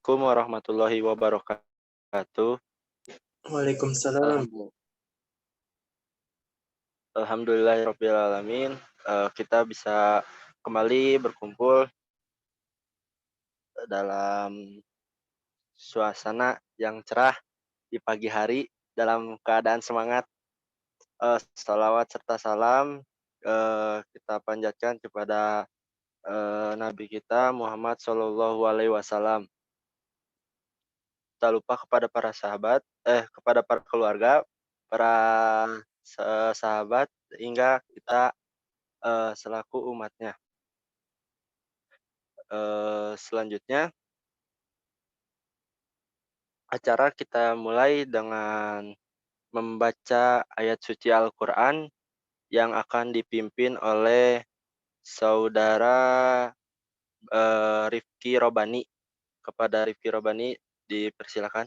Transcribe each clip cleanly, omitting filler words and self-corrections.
Assalamualaikum warahmatullahi wabarakatuh. Waalaikumsalam. Alhamdulillah, alhamdulillahirabbil alamin. Kita bisa kembali berkumpul dalam suasana yang cerah di pagi hari dalam keadaan semangat. Shalawat serta salam kita panjatkan kepada Nabi kita Muhammad Shallallahu Alaihi Wasallam. Tak lupa kepada para sahabat, kepada para keluarga, para sahabat, hingga kita selaku umatnya. Selanjutnya, acara kita mulai dengan membaca ayat suci Al-Quran yang akan dipimpin oleh saudara Rifki Robani. Kepada Rifki Robani dipersilakan.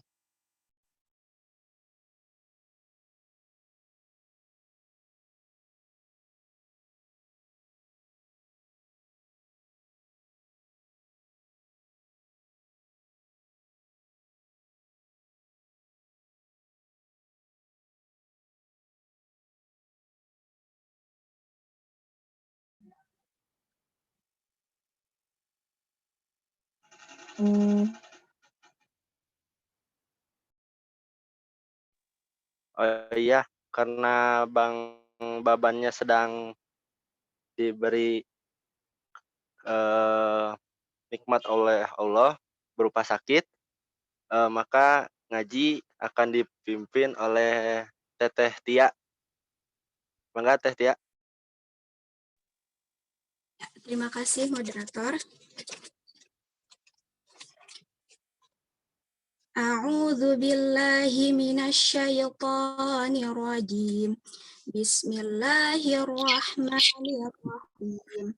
Oh iya, karena Bang Babannya sedang diberi nikmat oleh Allah berupa sakit, maka ngaji akan dipimpin oleh Teteh Tia. Bangga Teh Tia. Terima kasih moderator. A'udzu billahi minasyaitonir rajim. Bismillahirrahmanirrahim.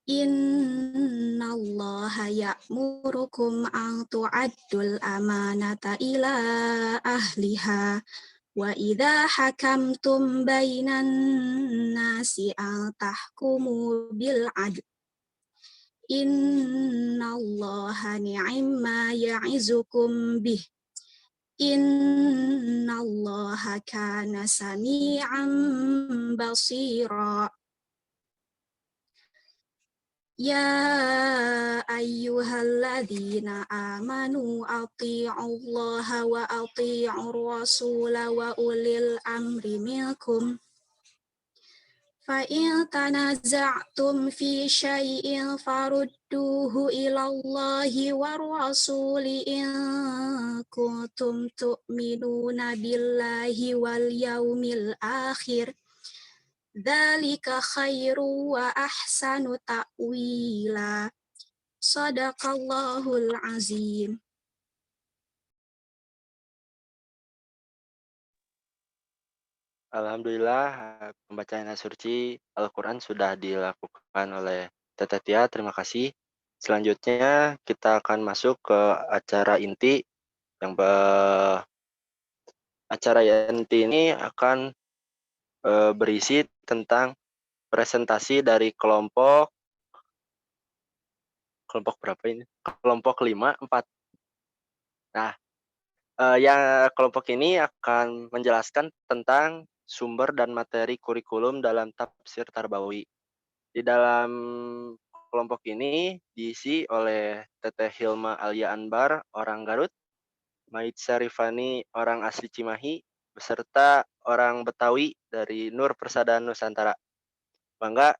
Innallaha ya'murukum an tu'addul amanata ila ahliha wa idza hakamtum bainan nasi an tahkumu bil adl. Innallaha ni'ma ya'izukum bih. Innallaha kana sami'an basira. Ya ayyuhalladzina amanu athi'ullaha wa athi'ur rasula wa ulil amri minkum. فَإِنْ تَنَازَعْتُمْ فِي شَيْءٍ فَرُدُّوهُ إِلَى اللَّهِ وَالرَّسُولِ إِنْ كُنْتُمْ تُؤْمِنُونَ بِاللَّهِ وَالْيَوْمِ الْآخِرِ ذَلِكَ خَيْرٌ وَأَحْسَنُ تَأْوِيلًا. صَدَقَ اللَّهُ الْعَظِيمُ. Alhamdulillah, pembacaan ayat suci Al-Quran sudah dilakukan oleh Teteh Tia. Terima kasih. Selanjutnya kita akan masuk ke acara inti. Acara inti ini akan berisi tentang presentasi dari kelompok berapa ini? Kelompok 5, 4. Nah, yang kelompok ini akan menjelaskan tentang sumber dan materi kurikulum dalam tafsir Tarbawi. Di dalam kelompok ini diisi oleh Teteh Hilma Alia Anbar, orang Garut, Maid Syarifani, orang asli Cimahi, beserta orang Betawi dari Nur Persada Nusantara. Bangga,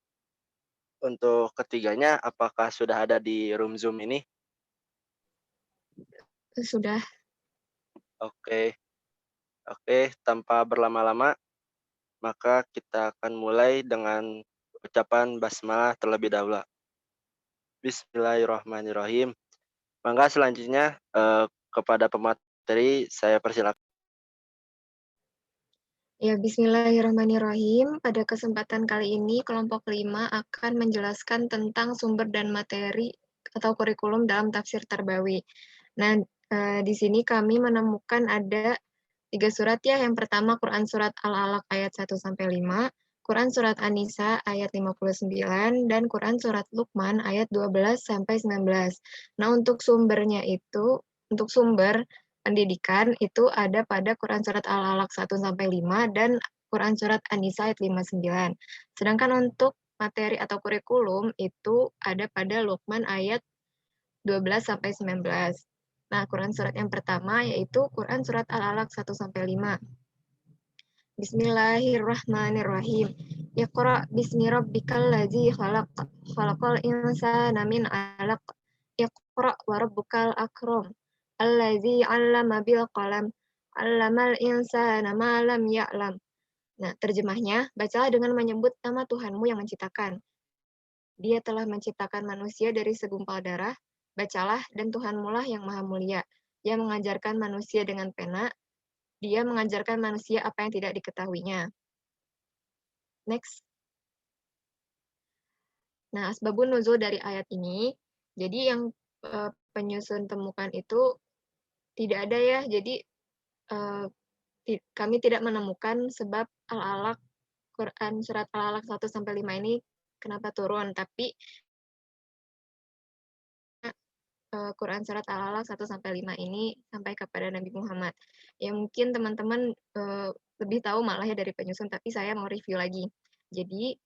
untuk ketiganya apakah sudah ada di room Zoom ini? Sudah. Oke, tanpa berlama-lama, maka kita akan mulai dengan ucapan basmalah terlebih dahulu. Bismillahirrahmanirrahim. Maka selanjutnya kepada pemateri saya persilakan. Ya, bismillahirrahmanirrahim. Pada kesempatan kali ini, kelompok 5 akan menjelaskan tentang sumber dan materi atau kurikulum dalam tafsir Tarbawi. Nah, di sini kami menemukan ada 3 surat ya. Yang pertama Quran surat Al-Alaq ayat 1-5, Quran Surat An-Nisa ayat 59 dan Quran Surat Luqman ayat 12-19. Nah, untuk sumbernya itu, untuk sumber pendidikan itu ada pada Quran Surat Al-Alaq 1-5 dan Quran Surat An-Nisa ayat 59. Sedangkan untuk materi atau kurikulum itu ada pada Luqman ayat 12-19. Nah, Quran Surat yang pertama yaitu Quran Surat Al-Alaq 1-5. Bismillahirrahmanirrahim. Iqra bismi rabbikal ladzi khalaq. Khalaqal insana min 'alaq. Iqra wa rabbukal akram. Alladzi 'allama bil qalam. 'Allamal insana ma lam ya'lam. Nah, terjemahnya, bacalah dengan menyebut nama Tuhanmu yang menciptakan. Dia telah menciptakan manusia dari segumpal darah. Bacalah, dan Tuhanmu lah yang maha mulia. Dia mengajarkan manusia dengan pena. Dia mengajarkan manusia apa yang tidak diketahuinya. Next. Nah, asbabun nuzul dari ayat ini, jadi yang penyusun temukan itu tidak ada ya. Jadi kami tidak menemukan sebab Al-Alaq, Quran Surat Al-Alaq 1-5 ini kenapa turun, tapi Quran Surat Al-Alaq 1-5 ini sampai kepada Nabi Muhammad. Ya mungkin teman-teman lebih tahu malah ya dari penyusun, tapi saya mau review lagi. Jadi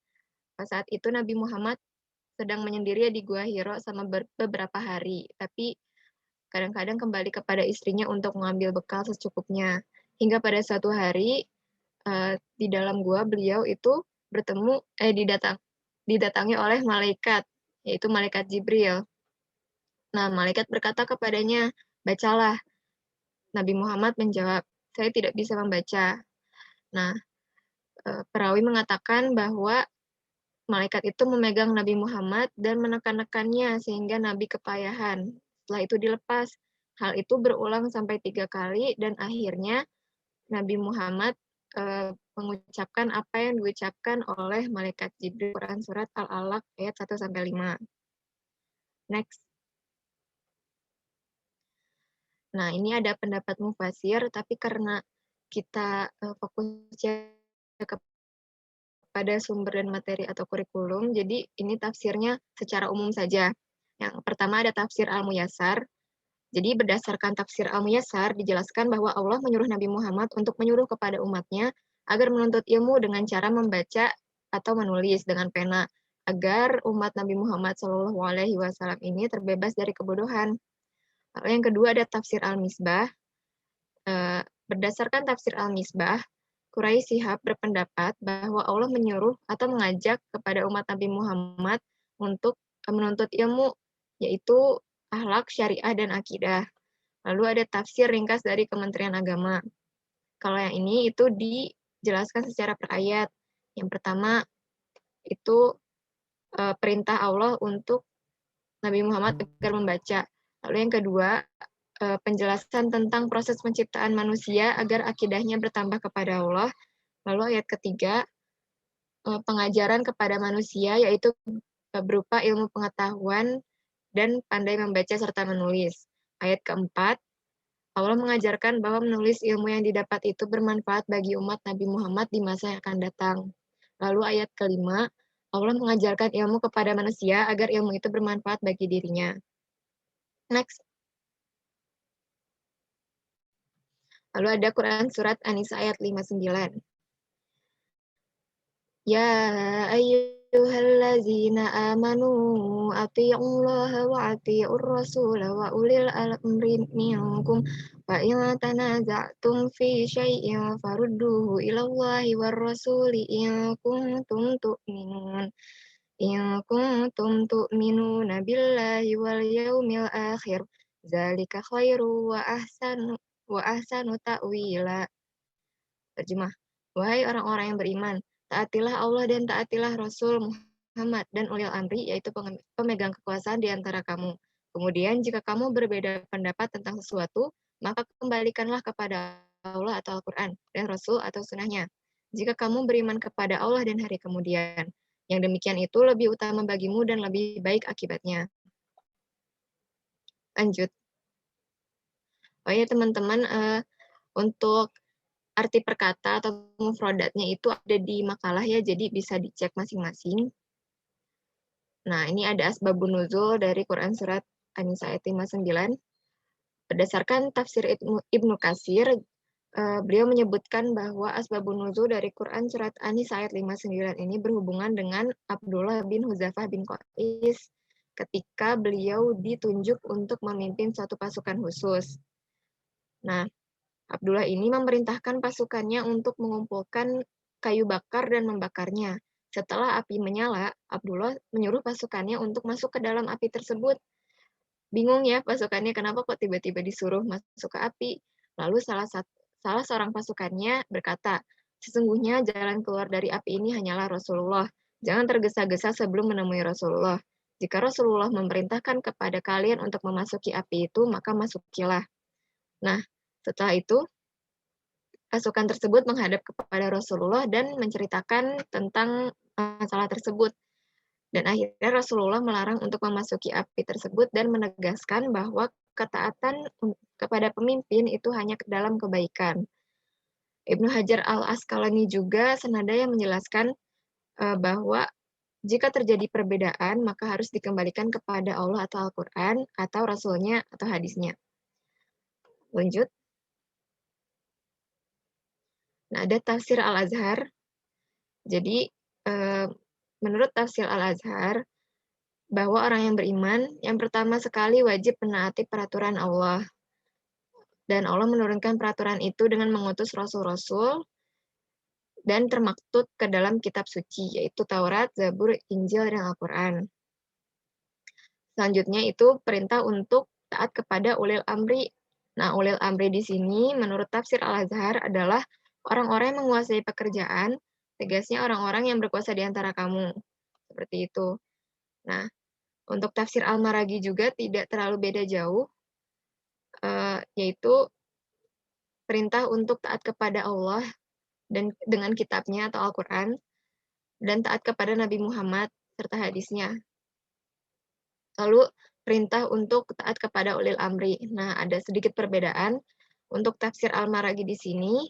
saat itu Nabi Muhammad sedang menyendiri di Gua Hiro sama beberapa hari, tapi kadang-kadang kembali kepada istrinya untuk mengambil bekal secukupnya. Hingga pada suatu hari di dalam gua beliau itu didatangi oleh malaikat, yaitu malaikat Jibril. Nah, malaikat berkata kepadanya, bacalah. Nabi Muhammad menjawab, saya tidak bisa membaca. Nah, perawi mengatakan bahwa malaikat itu memegang Nabi Muhammad dan menekan-nekannya sehingga Nabi kepayahan. Setelah itu dilepas. Hal itu berulang sampai 3 kali dan akhirnya Nabi Muhammad mengucapkan apa yang diucapkan oleh malaikat Jibril Quran Surat Al-Alaq ayat 1-5. Next. Nah, ini ada pendapat mufasir, tapi karena kita fokusnya kepada sumber dan materi atau kurikulum, jadi ini tafsirnya secara umum saja. Yang pertama ada tafsir Al-Muyassar. Jadi berdasarkan tafsir Al-Muyassar, dijelaskan bahwa Allah menyuruh Nabi Muhammad untuk menyuruh kepada umatnya agar menuntut ilmu dengan cara membaca atau menulis dengan pena, agar umat Nabi Muhammad SAW ini terbebas dari kebodohan. Lalu yang kedua ada tafsir Al-Misbah. Berdasarkan tafsir Al-Misbah, Quraisy Shihab berpendapat bahwa Allah menyuruh atau mengajak kepada umat Nabi Muhammad untuk menuntut ilmu, yaitu akhlak, syariah, dan akidah. Lalu ada tafsir ringkas dari Kementerian Agama. Kalau yang ini itu dijelaskan secara per ayat. Yang pertama itu perintah Allah untuk Nabi Muhammad agar membaca. Lalu yang kedua, penjelasan tentang proses penciptaan manusia agar akidahnya bertambah kepada Allah. Lalu ayat ketiga, pengajaran kepada manusia, yaitu berupa ilmu pengetahuan dan pandai membaca serta menulis. Ayat keempat, Allah mengajarkan bahwa menulis ilmu yang didapat itu bermanfaat bagi umat Nabi Muhammad di masa yang akan datang. Lalu ayat kelima, Allah mengajarkan ilmu kepada manusia agar ilmu itu bermanfaat bagi dirinya. Next. Lalu ada Quran Surat An-Nisa ayat 59. Ya ayyuhallazina amanu ati'ullaha wa ati'ur rasula wa ulil amri minkum fa in tanaza'tum fi syai'in farudduhu ilallahi war rasuli in kuntum tu'minuna billahi wal yaumil akhir zalika khairu wa ahsanu ta'wila. Terjemah, wahai orang-orang yang beriman, taatilah Allah dan taatilah Rasul Muhammad dan ulil amri, yaitu pemegang kekuasaan di antara kamu. Kemudian jika kamu berbeda pendapat tentang sesuatu, maka kembalikanlah kepada Allah atau Al-Quran dan Rasul atau sunnahnya. Jika kamu beriman kepada Allah dan hari kemudian, yang demikian itu lebih utama bagimu dan lebih baik akibatnya. Lanjut. Oh ya teman-teman, untuk arti perkata atau mufradatnya itu ada di makalah ya, jadi bisa dicek masing-masing. Nah, ini ada asbabun nuzul dari Quran surat An-Nisa ayat 59. Berdasarkan tafsir Ibnu Katsir, beliau menyebutkan bahwa asbabun nuzul dari Quran surat An-Nisa ayat 59 ini berhubungan dengan Abdullah bin Hudzafah bin Qais ketika beliau ditunjuk untuk memimpin suatu pasukan khusus. Nah, Abdullah ini memerintahkan pasukannya untuk mengumpulkan kayu bakar dan membakarnya. Setelah api menyala, Abdullah menyuruh pasukannya untuk masuk ke dalam api tersebut. Bingung ya pasukannya, kenapa kok tiba-tiba disuruh masuk ke api? Lalu salah seorang pasukannya berkata, sesungguhnya jalan keluar dari api ini hanyalah Rasulullah. Jangan tergesa-gesa sebelum menemui Rasulullah. Jika Rasulullah memerintahkan kepada kalian untuk memasuki api itu, maka masukilah. Nah, setelah itu, pasukan tersebut menghadap kepada Rasulullah dan menceritakan tentang masalah tersebut. Dan akhirnya Rasulullah melarang untuk memasuki api tersebut dan menegaskan bahwa ketaatan kepada pemimpin itu hanya ke dalam kebaikan. Ibnu Hajar al-Asqalani juga senada yang menjelaskan bahwa jika terjadi perbedaan, maka harus dikembalikan kepada Allah atau Al-Quran, atau Rasulnya, atau hadisnya. Lanjut. Nah, ada tafsir Al-Azhar. Jadi, menurut tafsir Al-Azhar, bahwa orang yang beriman, yang pertama sekali wajib menaati peraturan Allah. Dan Allah menurunkan peraturan itu dengan mengutus rasul-rasul dan termaktub ke dalam kitab suci, yaitu Taurat, Zabur, Injil, dan Al-Quran. Selanjutnya itu perintah untuk taat kepada ulil amri. Nah, ulil amri di sini menurut tafsir Al-Azhar adalah orang-orang yang menguasai pekerjaan, tegasnya orang-orang yang berkuasa di antara kamu. Seperti itu. Nah, untuk tafsir Al-Maraghi juga tidak terlalu beda jauh, yaitu perintah untuk taat kepada Allah dan dengan kitabnya atau Al-Quran, dan taat kepada Nabi Muhammad serta hadisnya. Lalu perintah untuk taat kepada ulil amri. Nah, ada sedikit perbedaan. Untuk tafsir Al-Maraghi di sini,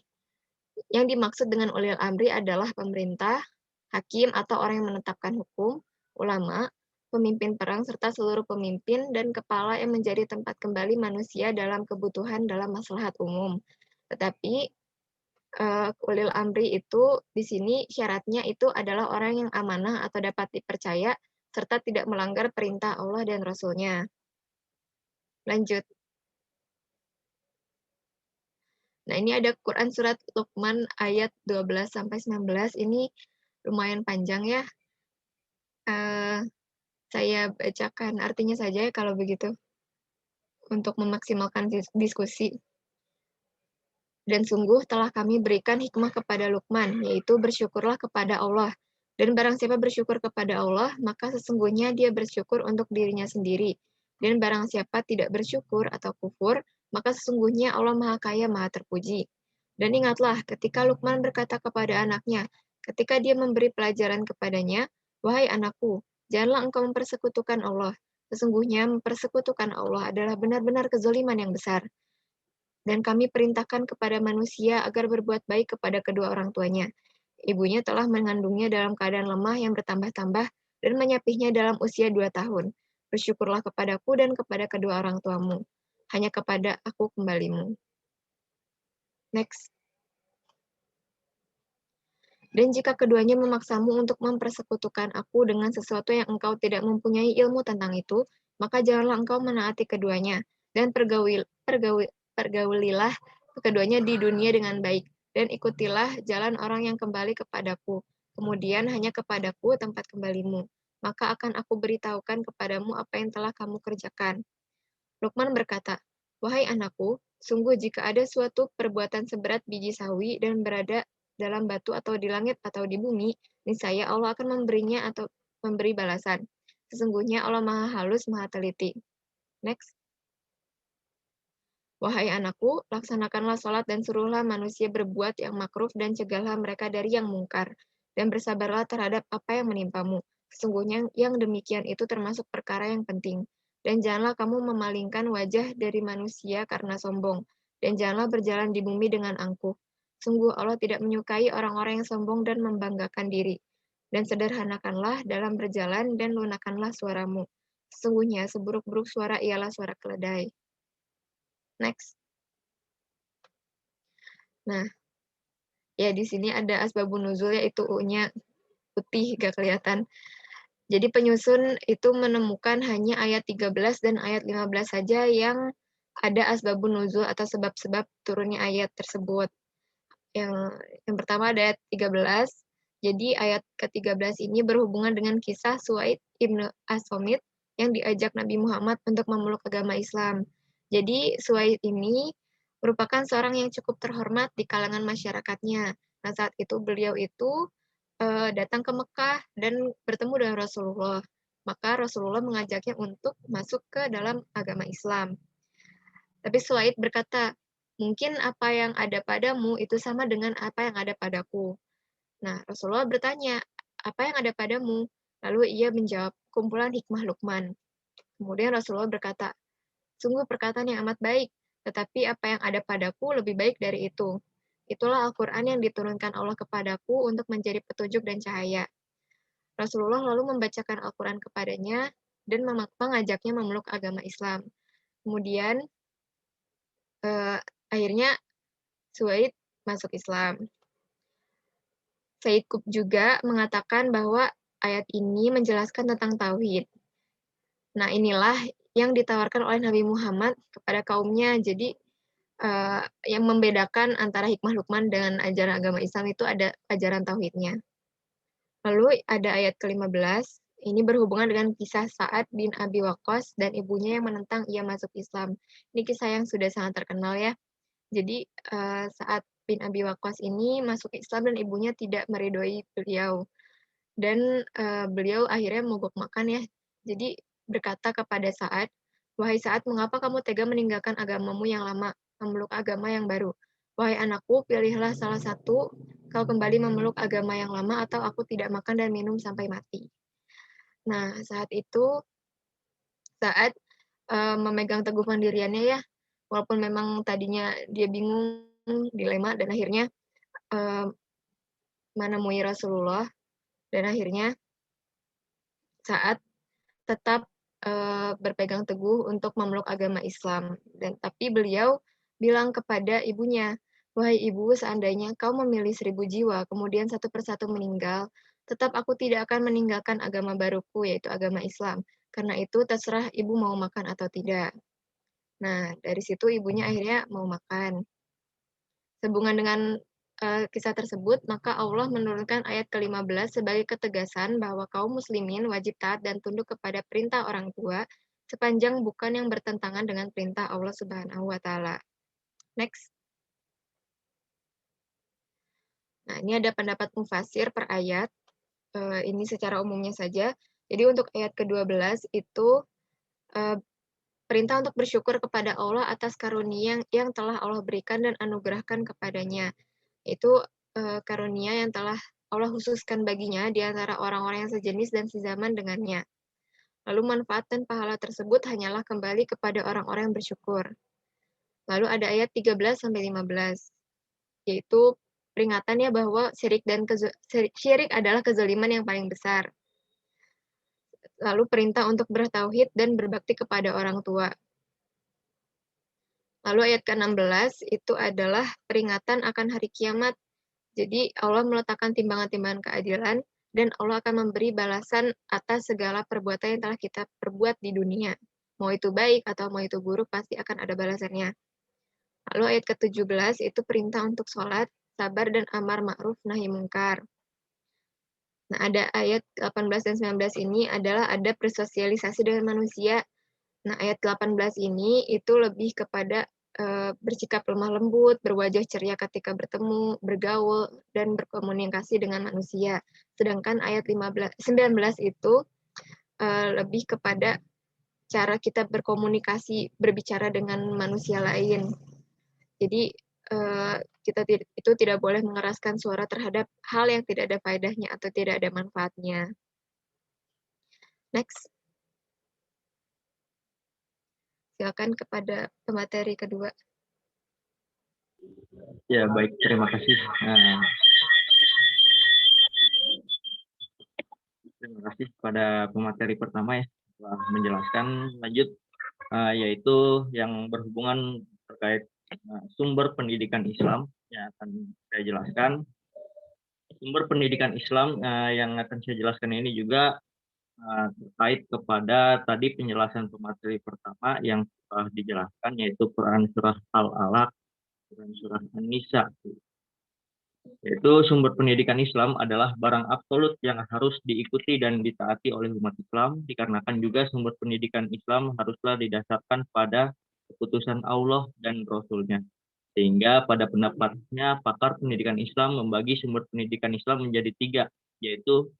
yang dimaksud dengan ulil amri adalah pemerintah, hakim atau orang yang menetapkan hukum, ulama, pemimpin perang, serta seluruh pemimpin dan kepala yang menjadi tempat kembali manusia dalam kebutuhan dalam maslahat umum. Tetapi ulil amri itu di sini syaratnya itu adalah orang yang amanah atau dapat dipercaya serta tidak melanggar perintah Allah dan Rasul-Nya. Lanjut. Nah, ini ada Quran surat Luqman ayat 12-19. Ini lumayan panjang ya. Saya bacakan artinya saja ya kalau begitu, untuk memaksimalkan diskusi. Dan sungguh telah kami berikan hikmah kepada Luqman, yaitu bersyukurlah kepada Allah. Dan barang siapa bersyukur kepada Allah, maka sesungguhnya dia bersyukur untuk dirinya sendiri. Dan barang siapa tidak bersyukur atau kufur, maka sesungguhnya Allah Maha Kaya, Maha Terpuji. Dan ingatlah ketika Luqman berkata kepada anaknya, ketika dia memberi pelajaran kepadanya, wahai anakku, janganlah engkau mempersekutukan Allah. Sesungguhnya mempersekutukan Allah adalah benar-benar kezaliman yang besar. Dan kami perintahkan kepada manusia agar berbuat baik kepada kedua orang tuanya. Ibunya telah mengandungnya dalam keadaan lemah yang bertambah-tambah dan menyapihnya dalam usia 2 tahun. Bersyukurlah kepadaku dan kepada kedua orang tuamu. Hanya kepada aku kembalimu. Next. Dan jika keduanya memaksamu untuk mempersekutukan aku dengan sesuatu yang engkau tidak mempunyai ilmu tentang itu, maka janganlah engkau menaati keduanya, dan pergaulilah keduanya di dunia dengan baik, dan ikutilah jalan orang yang kembali kepadaku. Kemudian hanya kepadaku tempat kembalimu. Maka akan aku beritahukan kepadamu apa yang telah kamu kerjakan. Luqman berkata, wahai anakku, sungguh jika ada suatu perbuatan seberat biji sawi dan berada dalam batu atau di langit atau di bumi, niscaya Allah akan memberinya atau memberi balasan. Sesungguhnya Allah Maha Halus, Maha Teliti. Next. Wahai anakku, laksanakanlah sholat dan suruhlah manusia berbuat yang makruf dan cegahlah mereka dari yang mungkar. Dan bersabarlah terhadap apa yang menimpamu. Sesungguhnya yang demikian itu termasuk perkara yang penting. Dan janganlah kamu memalingkan wajah dari manusia karena sombong. Dan janganlah berjalan di bumi dengan angkuh. Sungguh Allah tidak menyukai orang-orang yang sombong dan membanggakan diri. Dan sederhanakanlah dalam berjalan dan lunakkanlah suaramu. Sesungguhnya seburuk-buruk suara ialah suara keledai. Next. Nah, ya di sini ada asbabun nuzul, yaitu U-nya putih, gak kelihatan. Jadi penyusun itu menemukan hanya ayat 13 dan ayat 15 saja yang ada asbabun nuzul atau sebab-sebab turunnya ayat tersebut. Yang pertama ada ayat 13. Jadi ayat ke-13 ini berhubungan dengan kisah Suaid ibnu As-Somit yang diajak Nabi Muhammad untuk memeluk agama Islam. Jadi Suaid ini merupakan seorang yang cukup terhormat di kalangan masyarakatnya. Nah, saat itu beliau itu datang ke Mekah dan bertemu dengan Rasulullah. Maka Rasulullah mengajaknya untuk masuk ke dalam agama Islam. Tapi Suaid berkata, mungkin apa yang ada padamu itu sama dengan apa yang ada padaku. Nah, Rasulullah bertanya, apa yang ada padamu? Lalu ia menjawab, kumpulan hikmah Luqman. Kemudian Rasulullah berkata, sungguh perkataan yang amat baik, tetapi apa yang ada padaku lebih baik dari itu. Itulah Al-Quran yang diturunkan Allah kepadaku untuk menjadi petunjuk dan cahaya. Rasulullah lalu membacakan Al-Quran kepadanya dan mengajaknya memeluk agama Islam. Kemudian akhirnya Suaid masuk Islam. Said Qutb juga mengatakan bahwa ayat ini menjelaskan tentang tauhid. Nah, inilah yang ditawarkan oleh Nabi Muhammad kepada kaumnya. Jadi yang membedakan antara hikmah Luqman dengan ajaran agama Islam itu ada ajaran tauhidnya. Lalu ada ayat ke-15, ini berhubungan dengan kisah Sa'ad bin Abi Waqqas dan ibunya yang menentang ia masuk Islam. Ini kisah yang sudah sangat terkenal ya. Jadi Sa'ad bin Abi Waqqas ini masuk Islam dan ibunya tidak meridhoi beliau. Dan beliau akhirnya mogok makan ya. Jadi berkata kepada Sa'ad, "Wahai Sa'ad, mengapa kamu tega meninggalkan agamamu yang lama, memeluk agama yang baru? Wahai anakku, pilihlah salah satu, kau kembali memeluk agama yang lama atau aku tidak makan dan minum sampai mati." Nah, saat itu Sa'ad memegang teguh pendiriannya ya, walaupun memang tadinya dia bingung, dilema, dan akhirnya menemui Rasulullah, dan akhirnya Sa'ad tetap berpegang teguh untuk memeluk agama Islam. Tapi beliau bilang kepada ibunya, "Wahai ibu, seandainya kau memilih 1000 jiwa, kemudian satu persatu meninggal, tetap aku tidak akan meninggalkan agama baruku, yaitu agama Islam. Karena itu terserah ibu mau makan atau tidak." Nah, dari situ ibunya akhirnya mau makan. Sehubungan dengan kisah tersebut, maka Allah menurunkan ayat ke-15 sebagai ketegasan bahwa kaum muslimin wajib taat dan tunduk kepada perintah orang tua sepanjang bukan yang bertentangan dengan perintah Allah Subhanahu wa taala. Next. Nah, ini ada pendapat mufasir per ayat. Ini secara umumnya saja. Jadi untuk ayat ke-12 itu perintah untuk bersyukur kepada Allah atas karunia yang telah Allah berikan dan anugerahkan kepadanya. Itu karunia yang telah Allah khususkan baginya di antara orang-orang yang sejenis dan sezaman dengannya. Lalu manfaat dan pahala tersebut hanyalah kembali kepada orang-orang yang bersyukur. Lalu ada ayat 13-15, yaitu peringatannya bahwa syirik adalah kezaliman yang paling besar. Lalu perintah untuk bertauhid dan berbakti kepada orang tua. Lalu ayat ke-16 itu adalah peringatan akan hari kiamat. Jadi Allah meletakkan timbangan-timbangan keadilan dan Allah akan memberi balasan atas segala perbuatan yang telah kita perbuat di dunia. Mau itu baik atau mau itu buruk, pasti akan ada balasannya. Lalu ayat ke-17 itu perintah untuk sholat, sabar, dan amar ma'ruf nahi mungkar. Nah, ada ayat 18 dan 19 ini adalah ada bersosialisasi dengan manusia. Nah, ayat 18 ini itu lebih kepada bersikap lemah lembut, berwajah ceria ketika bertemu, bergaul, dan berkomunikasi dengan manusia. Sedangkan ayat 19 itu lebih kepada cara kita berkomunikasi, berbicara dengan manusia lain. Jadi kita itu tidak boleh mengeraskan suara terhadap hal yang tidak ada faedahnya atau tidak ada manfaatnya. Next. Silakan kepada pemateri kedua. Ya, baik, terima kasih. Terima kasih kepada pemateri pertama ya, telah menjelaskan. Lanjut, yaitu yang berhubungan terkait sumber pendidikan Islam yang akan saya jelaskan. Sumber pendidikan Islam yang akan saya jelaskan ini juga terkait kepada tadi penjelasan pemateri pertama yang telah dijelaskan, yaitu Quran Surah Al-Alaq, Quran Surah An-Nisa. Yaitu sumber pendidikan Islam adalah barang absolut yang harus diikuti dan ditaati oleh umat Islam, dikarenakan juga sumber pendidikan Islam haruslah didasarkan pada keputusan Allah dan Rasul-Nya. Sehingga pada pendapatnya pakar pendidikan Islam membagi sumber pendidikan Islam menjadi 3, yaitu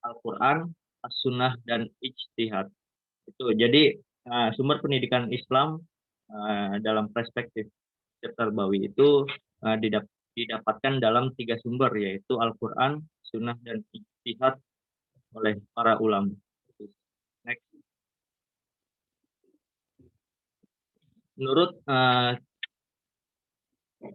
Al-Quran, As-Sunnah, dan Ijtihad. Itu jadi sumber pendidikan Islam dalam perspektif terbawi itu didapatkan dalam 3 sumber, yaitu Al-Quran, Sunnah, dan Ijtihad oleh para ulama. Next. Menurut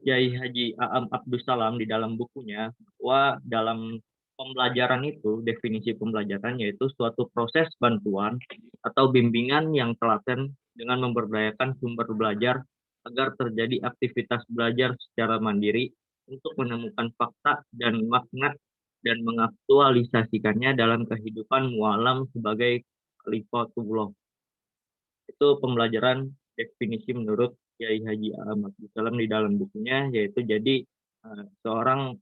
Kiai Haji A'am Abdus Salam di dalam bukunya, bahwa dalam pembelajaran itu, definisi pembelajaran yaitu suatu proses bantuan atau bimbingan yang telaten dengan memberdayakan sumber belajar agar terjadi aktivitas belajar secara mandiri untuk menemukan fakta dan makna dan mengaktualisasikannya dalam kehidupan mualam sebagai khalifatullah. Itu pembelajaran definisi menurut Kiai Haji Ahmad Salam di dalam bukunya, yaitu jadi seorang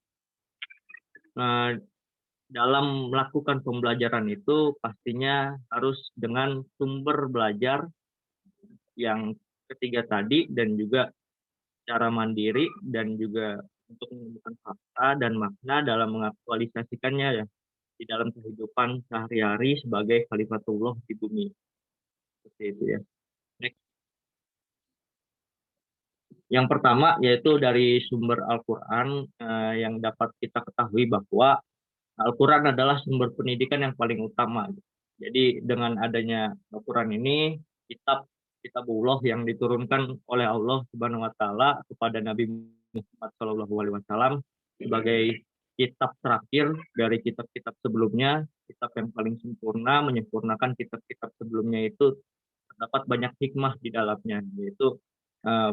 dalam melakukan pembelajaran itu pastinya harus dengan sumber belajar yang ketiga tadi, dan juga cara mandiri dan juga untuk menemukan fakta dan makna dalam mengaktualisasikannya ya di dalam kehidupan sehari-hari sebagai khalifatullah di bumi. Seperti itu ya. Next. Yang pertama yaitu dari sumber Al-Quran, yang dapat kita ketahui bahwa Al-Quran adalah sumber pendidikan yang paling utama. Jadi dengan adanya Al-Quran ini, kitabullah yang diturunkan oleh Allah Subhanahu wa taala kepada Nabi Muhammad SAW sebagai kitab terakhir dari kitab-kitab sebelumnya, kitab yang paling sempurna, menyempurnakan kitab-kitab sebelumnya itu terdapat banyak hikmah di dalamnya, yaitu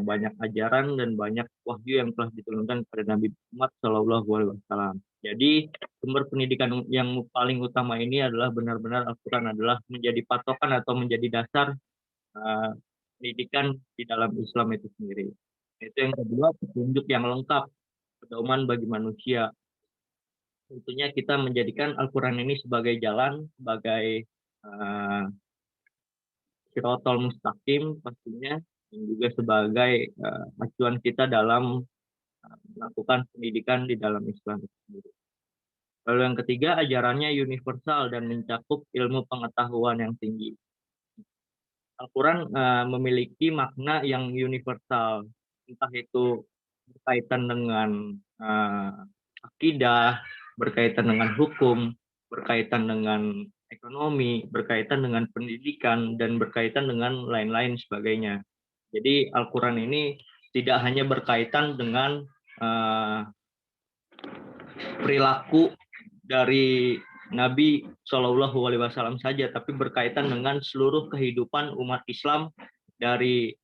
banyak ajaran dan banyak wahyu yang telah diturunkan kepada Nabi Muhammad SAW. Jadi sumber pendidikan yang paling utama ini adalah benar-benar Al-Quran adalah menjadi patokan atau menjadi dasar pendidikan di dalam Islam itu sendiri. Itu yang kedua, petunjuk yang lengkap, pedoman bagi manusia. Tentunya kita menjadikan Al-Quran ini sebagai jalan, sebagai Shiratal Mustaqim pastinya, dan juga sebagai acuan kita dalam melakukan pendidikan di dalam Islam itu sendiri. Lalu yang ketiga, ajarannya universal dan mencakup ilmu pengetahuan yang tinggi. Al-Quran memiliki makna yang universal, entah itu berkaitan dengan akidah, berkaitan dengan hukum, berkaitan dengan ekonomi, berkaitan dengan pendidikan, dan berkaitan dengan lain-lain sebagainya. Jadi Al-Quran ini tidak hanya berkaitan dengan perilaku dari Nabi Shallallahu Alaihi Wasallam saja, tapi berkaitan dengan seluruh kehidupan umat Islam dari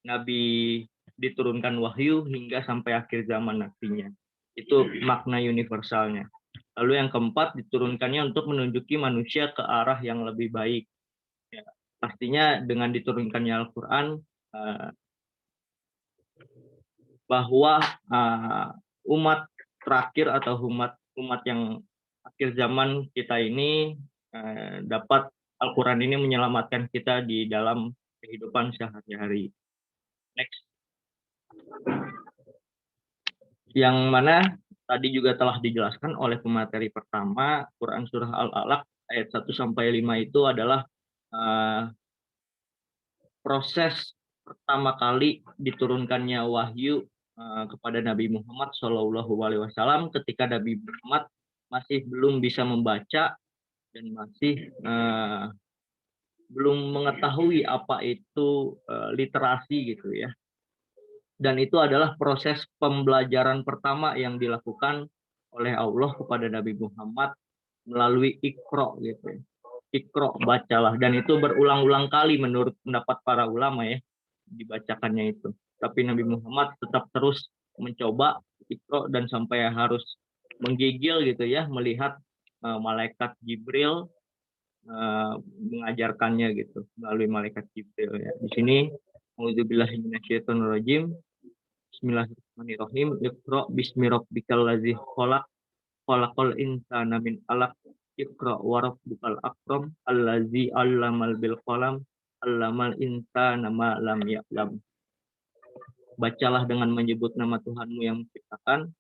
Nabi diturunkan wahyu hingga sampai akhir zaman nantinya. Itu makna universalnya. Lalu yang keempat, diturunkannya untuk menunjuki manusia ke arah yang lebih baik. Ya, pastinya dengan diturunkannya Al-Quran, bahwa umat terakhir atau umat yang akhir zaman kita ini dapat Al-Quran ini menyelamatkan kita di dalam kehidupan sehari-hari. Next. Yang mana tadi juga telah dijelaskan oleh pemateri pertama, Quran Surah Al-Alaq ayat 1-5 itu adalah proses pertama kali diturunkannya wahyu kepada Nabi Muhammad SAW ketika Nabi Muhammad masih belum bisa membaca dan masih belum mengetahui apa itu literasi gitu ya. Dan itu adalah proses pembelajaran pertama yang dilakukan oleh Allah kepada Nabi Muhammad melalui Iqra gitu. Iqra, bacalah, dan itu berulang-ulang kali menurut pendapat para ulama ya dibacakannya itu. Tapi Nabi Muhammad tetap terus mencoba Iqra dan sampai harus menggigil gitu ya melihat malaikat Jibril mengajarkannya gitu melalui malaikat Jibril ya. Di sini A'udzubillahi minasyaitonirrajim. Bismillahirrahmanirrahim. Iqra bismi rabbikal ladzi khalaq khalaqal insana min 'alaq. Iqra wa rabbukal akram allazi 'allamal bil qalam 'allamal insana ma lam ya'lam. Bacalah dengan menyebut nama Tuhanmu yang menciptakan.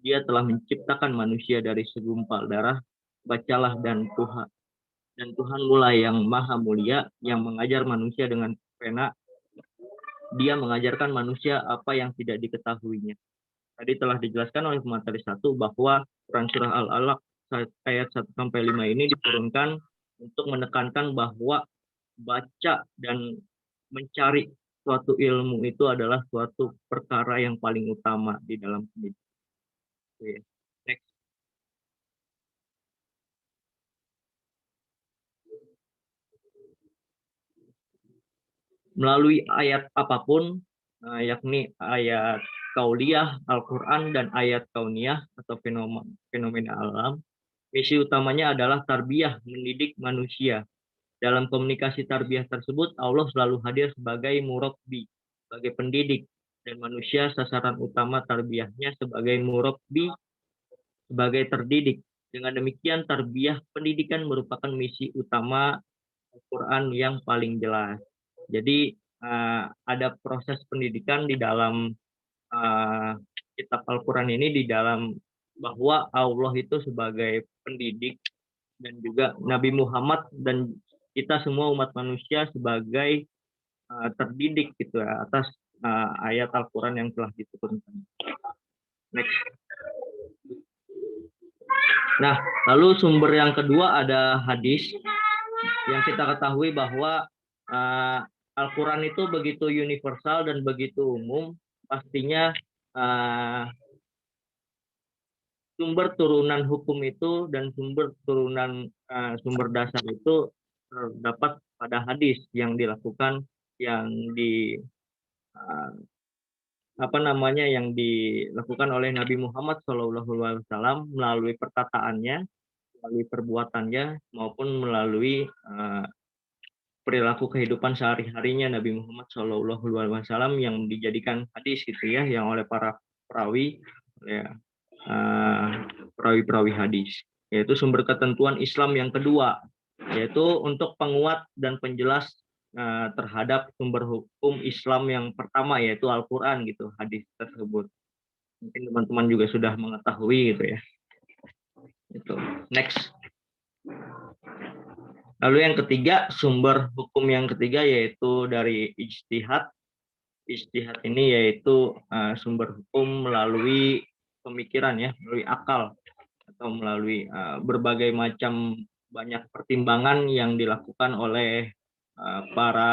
Dia telah menciptakan manusia dari segumpal darah. Bacalah dan Tuhanmu lah yang maha mulia yang mengajar manusia dengan pena. Dia mengajarkan manusia apa yang tidak diketahuinya. Tadi telah dijelaskan oleh pemateri 1 bahwa Quran Surah Al-Alaq ayat 1-5 ini diturunkan untuk menekankan bahwa baca dan mencari suatu ilmu itu adalah suatu perkara yang paling utama di dalam pendidikan. Oke, next. Melalui ayat apapun, yakni ayat kauliyah Al-Quran dan ayat kauniyah atau fenomena alam, misi utamanya adalah tarbiyah, mendidik manusia. Dalam komunikasi tarbiyah tersebut, Allah selalu hadir sebagai murabbi, sebagai pendidik, dan manusia sasaran utama tarbiyahnya sebagai murabbi, sebagai terdidik. Dengan demikian, tarbiyah pendidikan merupakan misi utama Al-Quran yang paling jelas. Jadi ada proses pendidikan di dalam kitab Al-Quran ini, di dalam bahwa Allah itu sebagai pendidik dan juga Nabi Muhammad dan kita semua umat manusia sebagai terdidik gitu ya, atas ayat Al-Quran yang telah diturunkan. Next. Nah, lalu sumber yang kedua ada hadis. Yang kita ketahui bahwa Al-Quran itu begitu universal dan begitu umum, pastinya sumber turunan hukum itu dan sumber turunan sumber dasar itu terdapat pada hadis yang dilakukan, yang dilakukan oleh Nabi Muhammad SAW melalui perkataannya, melalui perbuatannya, maupun melalui perilaku kehidupan sehari-harinya Nabi Muhammad SAW yang dijadikan hadis gitu ya, yang oleh para perawi ya, perawi-perawi hadis, yaitu sumber ketentuan Islam yang kedua, yaitu untuk penguat dan penjelas terhadap sumber hukum Islam yang pertama, yaitu Al-Quran gitu, hadis tersebut. Mungkin teman-teman juga sudah mengetahui gitu ya. Itu. Next. Lalu yang ketiga, sumber hukum yang ketiga yaitu dari ijtihad. Ijtihad ini yaitu sumber hukum melalui pemikiran ya, melalui akal, atau melalui berbagai macam banyak pertimbangan yang dilakukan oleh para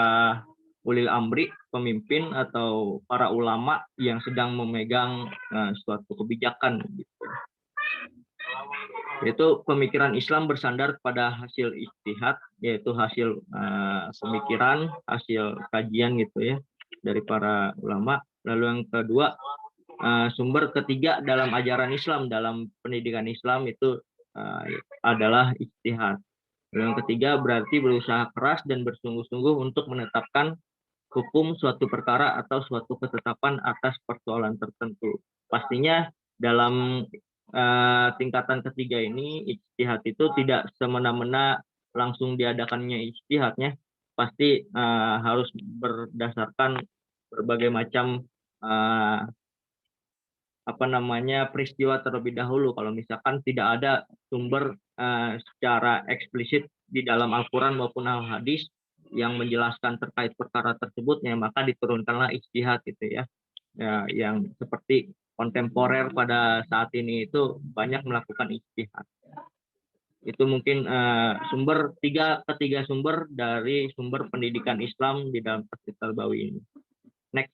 ulil amri, pemimpin atau para ulama yang sedang memegang suatu kebijakan gitu. Yaitu pemikiran Islam bersandar pada hasil ijtihad, yaitu hasil pemikiran, hasil kajian gitu ya dari para ulama. Lalu yang kedua, sumber ketiga dalam ajaran Islam, dalam pendidikan Islam itu adalah ijtihad. Lalu yang ketiga berarti berusaha keras dan bersungguh-sungguh untuk menetapkan hukum suatu perkara atau suatu ketetapan atas persoalan tertentu. Pastinya dalam tingkatan ketiga ini, ijtihad itu tidak semena-mena langsung diadakannya ijtihadnya, pasti harus berdasarkan berbagai macam peristiwa terlebih dahulu. Kalau misalkan tidak ada sumber secara eksplisit di dalam Al-Quran maupun Al-Hadis yang menjelaskan terkait perkara tersebut, ya maka diturunkanlah ijtihad gitu ya, yang seperti kontemporer pada saat ini itu banyak melakukan ijtihad. Itu mungkin ketiga sumber dari sumber pendidikan Islam di dalam tafsir Tarbawi ini. Next.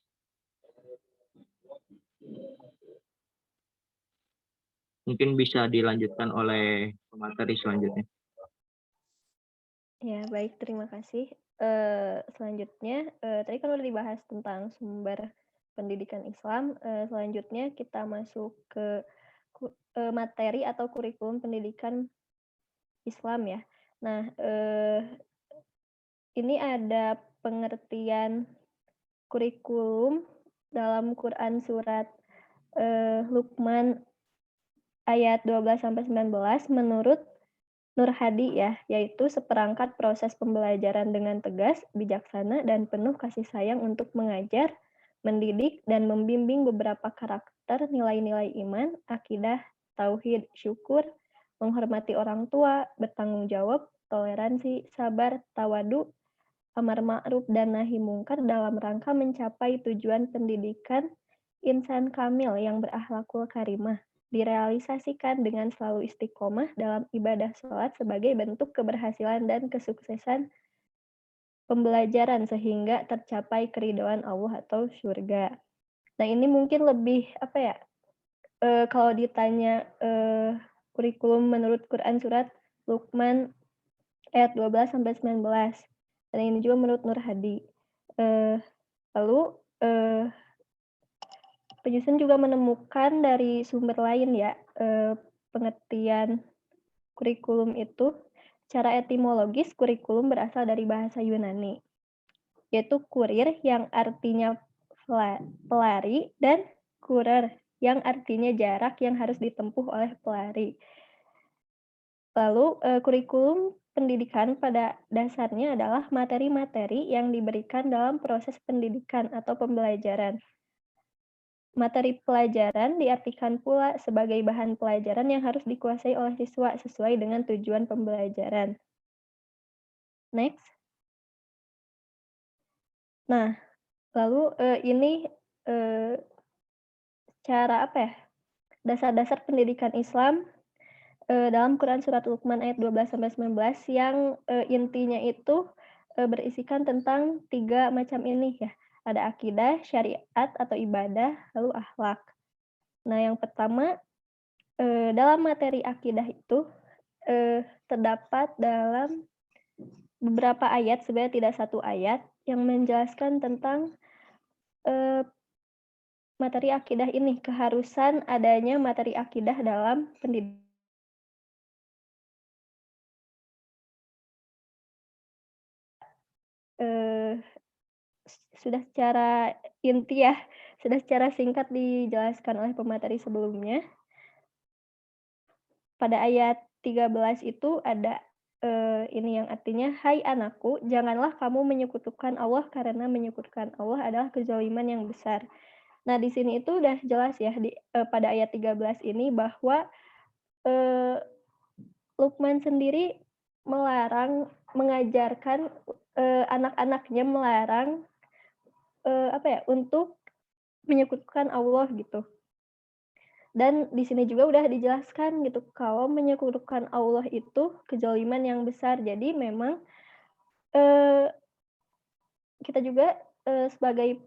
Mungkin bisa dilanjutkan oleh pemateri selanjutnya. Ya, baik, terima kasih. Selanjutnya, tadi kan udah dibahas tentang sumber pendidikan Islam. Selanjutnya kita masuk ke materi atau kurikulum pendidikan Islam ya. Nah, ini ada pengertian kurikulum dalam Quran surat Luqman ayat 12-19 menurut Nur Hadi ya, yaitu seperangkat proses pembelajaran dengan tegas, bijaksana, dan penuh kasih sayang untuk mengajar, mendidik, dan membimbing beberapa karakter nilai-nilai iman, akidah, tauhid, syukur, menghormati orang tua, bertanggung jawab, toleransi, sabar, tawadu, amar ma'ruf, dan nahi mungkar dalam rangka mencapai tujuan pendidikan insan kamil yang berakhlakul karimah, direalisasikan dengan selalu istiqomah dalam ibadah sholat sebagai bentuk keberhasilan dan kesuksesan pembelajaran sehingga tercapai keridhaan Allah atau surga. Nah, ini mungkin lebih apa ya? Kalau ditanya kurikulum menurut Quran surat Luqman ayat 12-19. Dan ini juga menurut Nur Hadi. Lalu penyusun juga menemukan dari sumber lain ya, pengertian kurikulum itu. Secara etimologis, kurikulum berasal dari bahasa Yunani, yaitu kurir yang artinya pelari dan kurer yang artinya jarak yang harus ditempuh oleh pelari. Lalu kurikulum pendidikan pada dasarnya adalah materi-materi yang diberikan dalam proses pendidikan atau pembelajaran. Materi pelajaran diartikan pula sebagai bahan pelajaran yang harus dikuasai oleh siswa sesuai dengan tujuan pembelajaran. Next. Nah, lalu ini cara apa ya? Dasar-dasar pendidikan Islam dalam Quran surat Luqman ayat 12-19 yang intinya itu berisikan tentang 3 macam ini ya. Ada akidah, syariat atau ibadah, lalu akhlak. Nah, yang pertama dalam materi akidah itu terdapat dalam beberapa ayat, sebenarnya tidak satu ayat, yang menjelaskan tentang materi akidah ini, keharusan adanya materi akidah dalam pendidikan. Sudah secara inti ya, sudah secara singkat dijelaskan oleh pemateri sebelumnya. Pada ayat 13 itu ada ini yang artinya, hai anakku, janganlah kamu menyekutukan Allah karena menyekutukan Allah adalah kezaliman yang besar. Nah, di sini itu udah jelas ya pada ayat 13 ini bahwa Luqman sendiri melarang, mengajarkan anak-anaknya melarang untuk menyekutukan Allah gitu. Dan di sini juga udah dijelaskan gitu kalau menyekutukan Allah itu kezaliman yang besar. Jadi memang kita juga sebagai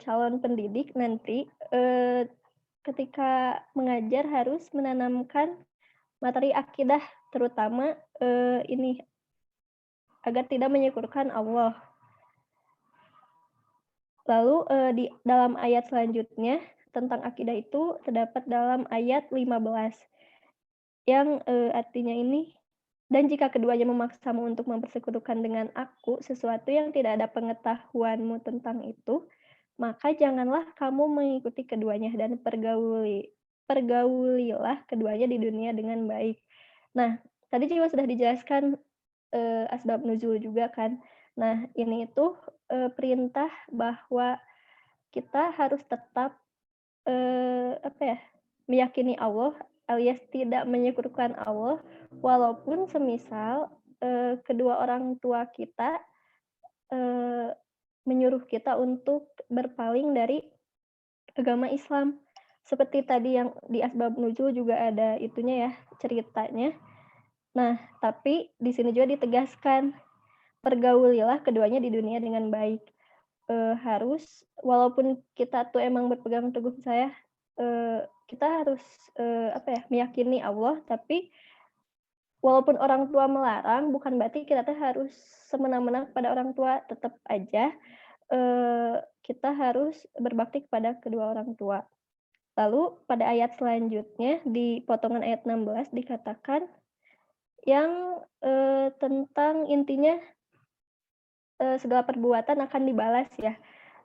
calon pendidik nanti ketika mengajar harus menanamkan materi akidah, terutama ini agar tidak menyekutukan Allah. Lalu di dalam ayat selanjutnya tentang akidah itu terdapat dalam ayat 15 yang artinya ini, dan jika keduanya memaksamu untuk mempersekutukan dengan aku sesuatu yang tidak ada pengetahuanmu tentang itu, maka janganlah kamu mengikuti keduanya dan pergaulilah keduanya di dunia dengan baik. Nah, tadi juga sudah dijelaskan asbab nuzul juga kan. Nah, ini itu perintah bahwa kita harus tetap meyakini Allah alias tidak menyekutukan Allah, walaupun semisal kedua orang tua kita menyuruh kita untuk berpaling dari agama Islam. Seperti tadi yang di asbab nuzul juga ada itunya ya, ceritanya. Nah, tapi di sini juga ditegaskan, pergaulilah keduanya di dunia dengan baik. Harus, walaupun kita tuh emang berpegang teguh kita harus meyakini Allah, tapi walaupun orang tua melarang, bukan berarti kita harus semena-mena kepada orang tua. Tetap aja kita harus berbakti kepada kedua orang tua. Lalu pada ayat selanjutnya di potongan ayat 16 dikatakan yang tentang intinya segala perbuatan akan dibalas ya.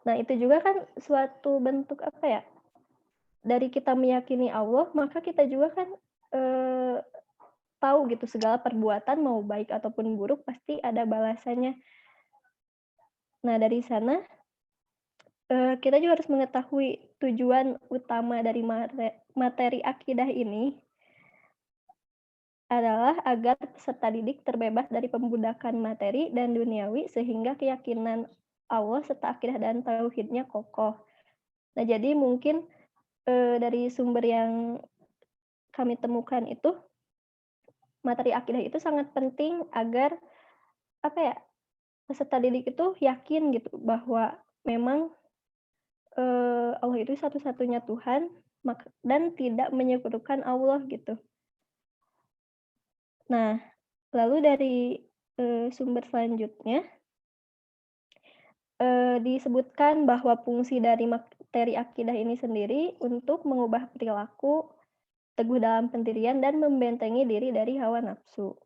Nah, itu juga kan suatu bentuk dari kita meyakini Allah, maka kita juga kan tahu gitu segala perbuatan mau baik ataupun buruk pasti ada balasannya. Nah, dari sana kita juga harus mengetahui tujuan utama dari materi akidah ini adalah agar peserta didik terbebas dari pembudakan materi dan duniawi sehingga keyakinan Allah serta akidah dan tauhidnya kokoh. Nah, jadi mungkin dari sumber yang kami temukan itu materi akidah itu sangat penting agar peserta didik itu yakin gitu bahwa memang Allah itu satu-satunya Tuhan dan tidak menyekutukan Allah gitu. Nah, lalu dari sumber selanjutnya disebutkan bahwa fungsi dari materi akidah ini sendiri untuk mengubah perilaku, teguh dalam pendirian, dan membentengi diri dari hawa nafsu.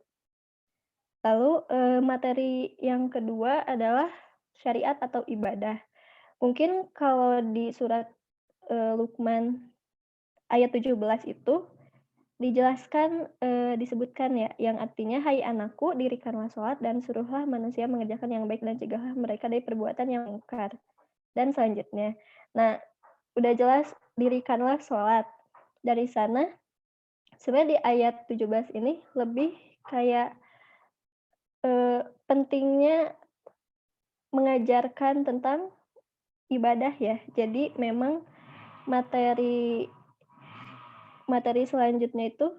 Lalu materi yang kedua adalah syariat atau ibadah. Mungkin kalau di surat Luqman ayat 17 itu dijelaskan, disebutkan ya, yang artinya, "Hai anakku, dirikanlah sholat dan suruhlah manusia mengerjakan yang baik dan cegahlah mereka dari perbuatan yang mungkar." Dan selanjutnya. Nah, udah jelas dirikanlah sholat. Dari sana, sebenarnya di ayat 17 ini lebih kayak pentingnya mengajarkan tentang ibadah ya. Jadi memang materi selanjutnya itu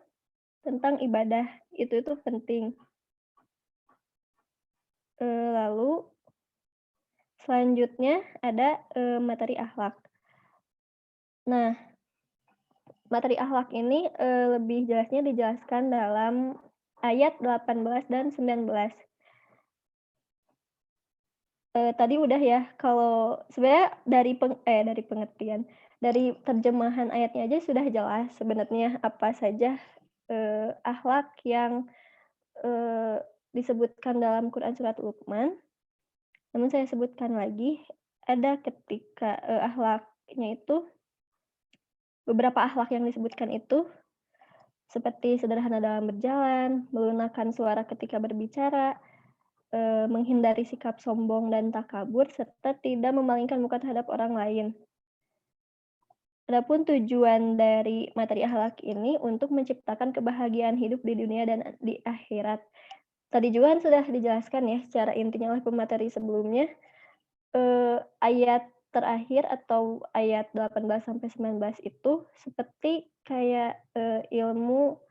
tentang ibadah, itu penting. Lalu selanjutnya ada materi akhlak. Nah, materi akhlak ini lebih jelasnya dijelaskan dalam ayat 18 dan 19. Tadi udah ya, kalau sebenarnya dari pengertian, dari terjemahan ayatnya aja sudah jelas sebenarnya apa saja akhlak yang disebutkan dalam Quran surat Luqman. Namun saya sebutkan lagi, ada ketika akhlaknya itu, beberapa akhlak yang disebutkan itu seperti sederhana dalam berjalan, melunakkan suara ketika berbicara, menghindari sikap sombong dan takabur, serta tidak memalingkan muka terhadap orang lain. Adapun tujuan dari materi akhlak ini untuk menciptakan kebahagiaan hidup di dunia dan di akhirat. Tadi juga sudah dijelaskan ya secara intinya oleh pemateri sebelumnya. Ayat terakhir atau ayat 18 sampai 19 itu seperti kayak ilmu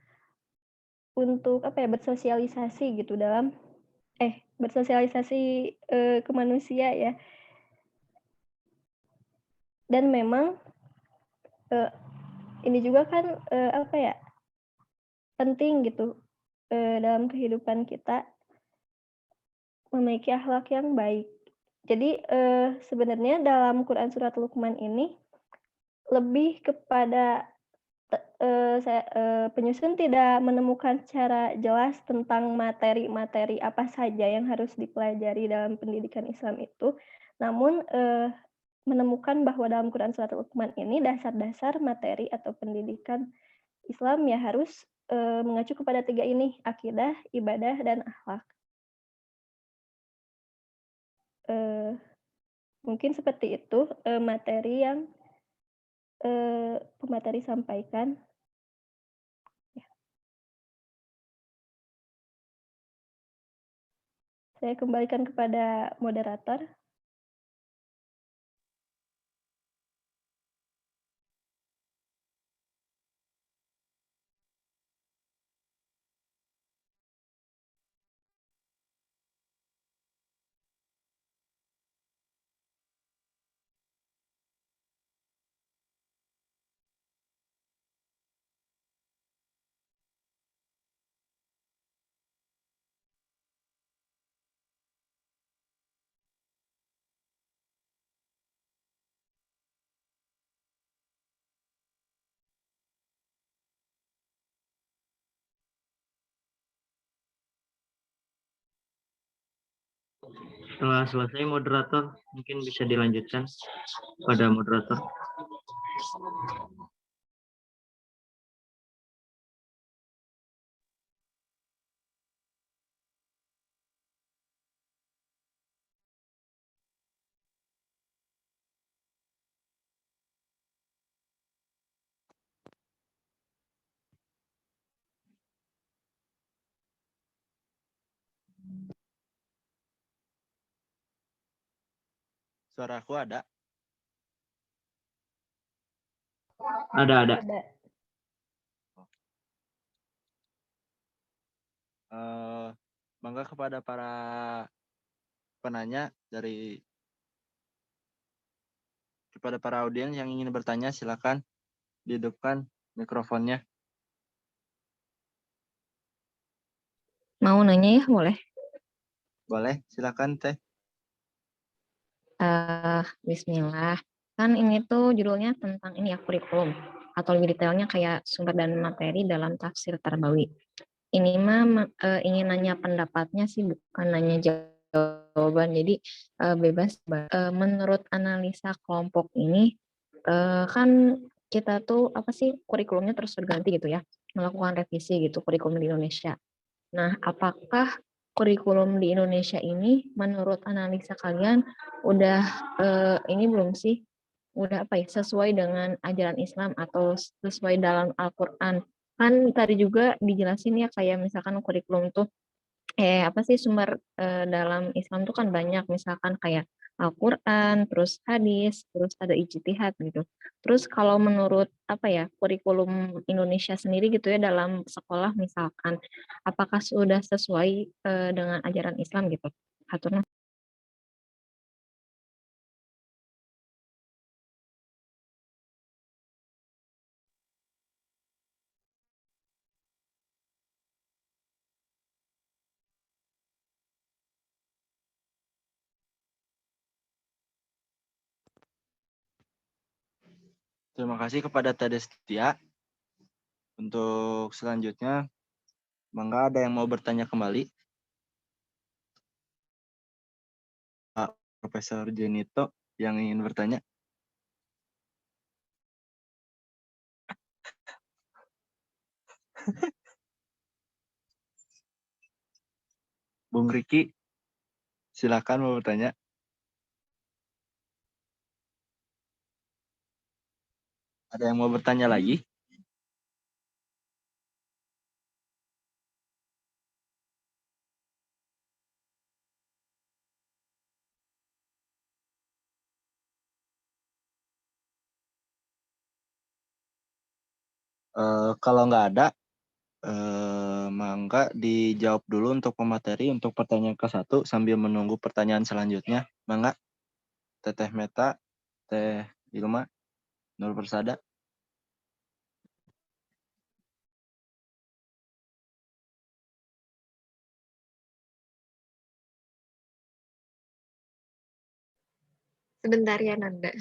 untuk bersosialisasi gitu dalam bersosialisasi ke manusia ya. Dan memang ini juga kan penting gitu dalam kehidupan kita memiliki akhlak yang baik. Jadi sebenarnya dalam Quran surat Luqman ini lebih kepada penyusun tidak menemukan secara jelas tentang materi-materi apa saja yang harus dipelajari dalam pendidikan Islam itu. Namun menemukan bahwa dalam Quran surat Luqman ini dasar-dasar materi atau pendidikan Islam ya harus mengacu kepada 3 ini, akidah, ibadah, dan akhlak. Mungkin seperti itu materi yang pemateri sampaikan. Ya. Saya kembalikan kepada moderator. Setelah selesai moderator, mungkin bisa dilanjutkan pada moderator. Suaraku ada? Ada. Ada. Bangga kepada para penanya kepada para audiens yang ingin bertanya, silakan dihidupkan mikrofonnya. Mau nanya ya, boleh? Boleh, silakan Teh. Bismillah. Kan ini tuh judulnya tentang ini ya, kurikulum. Atau lebih detailnya kayak sumber dan materi dalam tafsir Tarbawi. Ini mah ingin nanya pendapatnya sih, bukan nanya jawaban. Jadi bebas. Menurut analisa kelompok ini, kan kita tuh apa sih kurikulumnya terus berganti gitu ya, melakukan revisi gitu kurikulum di Indonesia. Nah, apakah kurikulum di Indonesia ini menurut analisa kalian udah ini belum sih? Udah apa ya, sesuai dengan ajaran Islam atau sesuai dalam Al-Qur'an? Kan tadi juga dijelasin ya kayak misalkan kurikulum tuh apa sih sumber dalam Islam tuh kan banyak, misalkan kayak Al-Qur'an, terus hadis, terus ada ijtihad gitu. Terus kalau menurut apa ya, kurikulum Indonesia sendiri gitu ya dalam sekolah misalkan, apakah sudah sesuai dengan ajaran Islam gitu? Hatur nuhun. Terima kasih kepada Teh Destia. Untuk selanjutnya, mangga ada yang mau bertanya kembali? Pak Profesor Junito yang ingin bertanya. Bung Riki, silakan mau bertanya. Ada yang mau bertanya lagi? Kalau nggak ada, mangga dijawab dulu untuk pemateri untuk pertanyaan ke-1 sambil menunggu pertanyaan selanjutnya. Mangga, Teteh Meta, Teh Ilma, Nur Persada. Sebentar ya Nanda.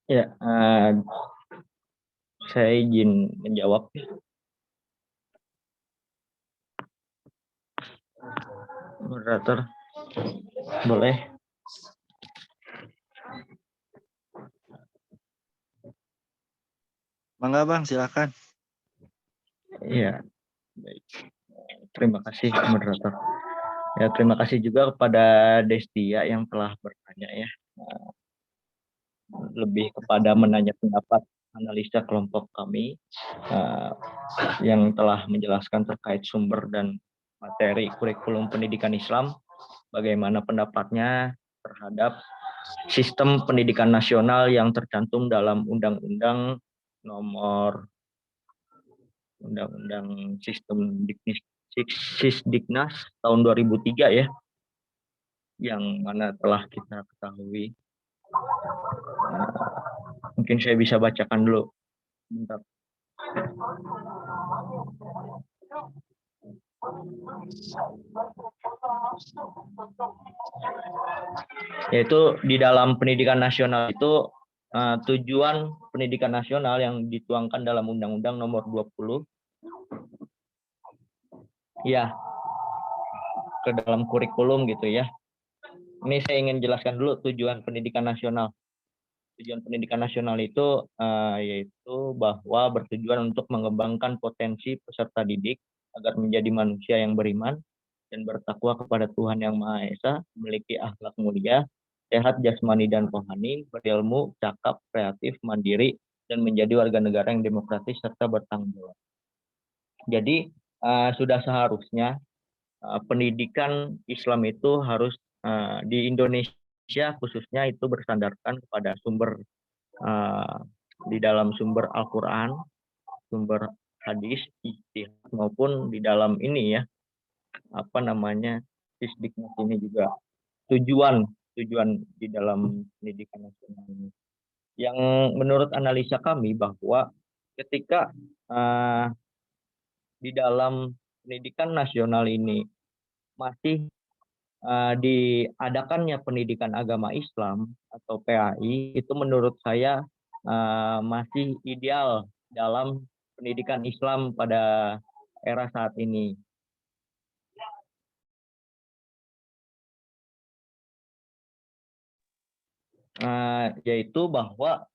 Ya, saya izin menjawab. Moderator, boleh? Mangga Bang, silakan. Iya, baik. Terima kasih moderator. Ya, terima kasih juga kepada Destia yang telah bertanya ya. Lebih kepada menanya pendapat analisa kelompok kami yang telah menjelaskan terkait sumber dan materi kurikulum pendidikan Islam, bagaimana pendapatnya terhadap sistem pendidikan nasional yang tercantum dalam Undang-Undang Nomor Undang-Undang Sistem Sisdiknas tahun 2003 ya, yang mana telah kita ketahui. Mungkin saya bisa bacakan dulu. Bentar. Yaitu di dalam pendidikan nasional itu tujuan pendidikan nasional yang dituangkan dalam Undang-Undang Nomor 20 ya ke dalam kurikulum gitu ya. Ini saya ingin jelaskan dulu tujuan pendidikan nasional. Tujuan pendidikan nasional itu yaitu bahwa bertujuan untuk mengembangkan potensi peserta didik agar menjadi manusia yang beriman dan bertakwa kepada Tuhan Yang Maha Esa, memiliki akhlak mulia, sehat jasmani dan rohani, berilmu, cakap, kreatif, mandiri, dan menjadi warga negara yang demokratis serta bertanggung jawab. Jadi sudah seharusnya pendidikan Islam itu harus di Indonesia khususnya itu bersandarkan kepada sumber di dalam sumber Al-Quran, sumber hadis, ijtihad, maupun di dalam ini ya Sisdiknas ini juga tujuan di dalam pendidikan nasional ini. Yang menurut analisa kami bahwa ketika di dalam pendidikan nasional ini masih diadakannya pendidikan agama Islam atau PAI, itu menurut saya masih ideal dalam pendidikan Islam pada era saat ini. Yaitu bahwa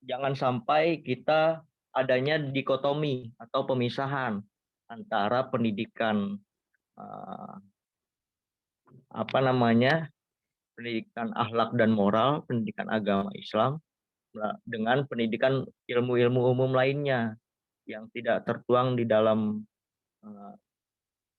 jangan sampai kita adanya dikotomi atau pemisahan antara pendidikan pendidikan akhlak dan moral, pendidikan agama Islam dengan pendidikan ilmu-ilmu umum lainnya yang tidak tertuang di dalam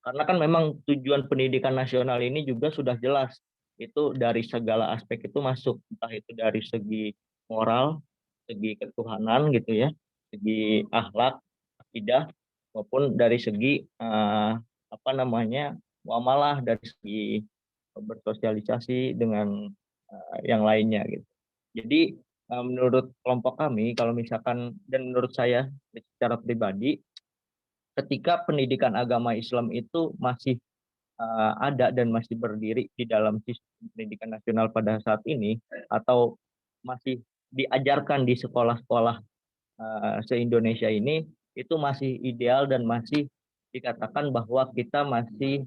karena kan memang tujuan pendidikan nasional ini juga sudah jelas, itu dari segala aspek itu masuk, entah itu dari segi moral, segi ketuhanan gitu ya, segi akhlak, akidah, maupun dari segi muamalah, dari segi bersosialisasi dengan yang lainnya gitu. Jadi menurut kelompok kami, kalau misalkan dan menurut saya secara pribadi, ketika pendidikan agama Islam itu masih ada dan masih berdiri di dalam sistem pendidikan nasional pada saat ini, atau masih diajarkan di sekolah-sekolah se-Indonesia ini, itu masih ideal dan masih dikatakan bahwa kita masih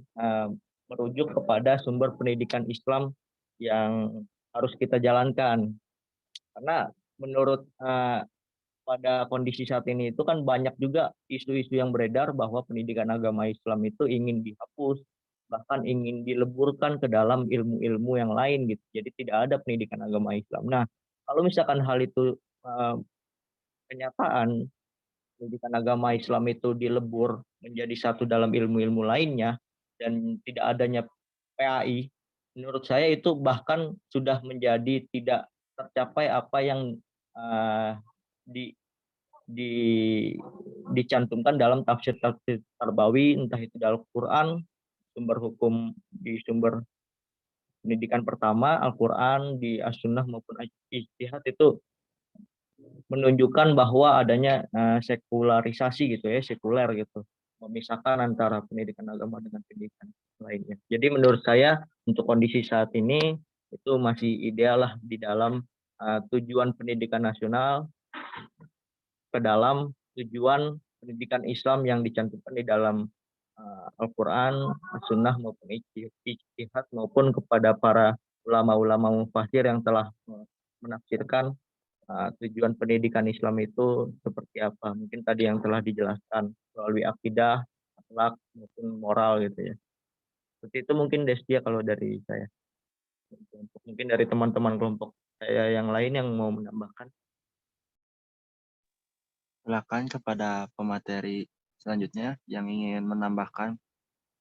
merujuk kepada sumber pendidikan Islam yang harus kita jalankan. Karena menurut pada kondisi saat ini itu kan banyak juga isu-isu yang beredar bahwa pendidikan agama Islam itu ingin dihapus, bahkan ingin dileburkan ke dalam ilmu-ilmu yang lain gitu. Jadi tidak ada pendidikan agama Islam. Nah, kalau misalkan hal itu kenyataan, pendidikan agama Islam itu dilebur menjadi satu dalam ilmu-ilmu lainnya dan tidak adanya PAI, menurut saya itu bahkan sudah menjadi tidak tercapai apa yang dicantumkan dalam tafsir tarbawi, entah itu dalam Quran, sumber hukum di sumber pendidikan pertama Al-Quran, di As-Sunnah maupun Ijtihad, itu menunjukkan bahwa adanya sekularisasi gitu ya, sekuler gitu, memisahkan antara pendidikan agama dengan pendidikan lainnya. Jadi menurut saya untuk kondisi saat ini itu masih ideal lah di dalam tujuan pendidikan nasional ke dalam tujuan pendidikan Islam yang dicantumkan di dalam Al-Quran, Sunnah maupun Ijtihad, maupun kepada para ulama-ulama mufasir yang telah menafsirkan tujuan pendidikan Islam itu seperti apa. Mungkin tadi yang telah dijelaskan melalui akidah, akhlak maupun moral gitu ya. Seperti itu mungkin Destia kalau dari saya. Mungkin dari teman-teman kelompok saya yang lain yang mau menambahkan. Silakan kepada pemateri selanjutnya yang ingin menambahkan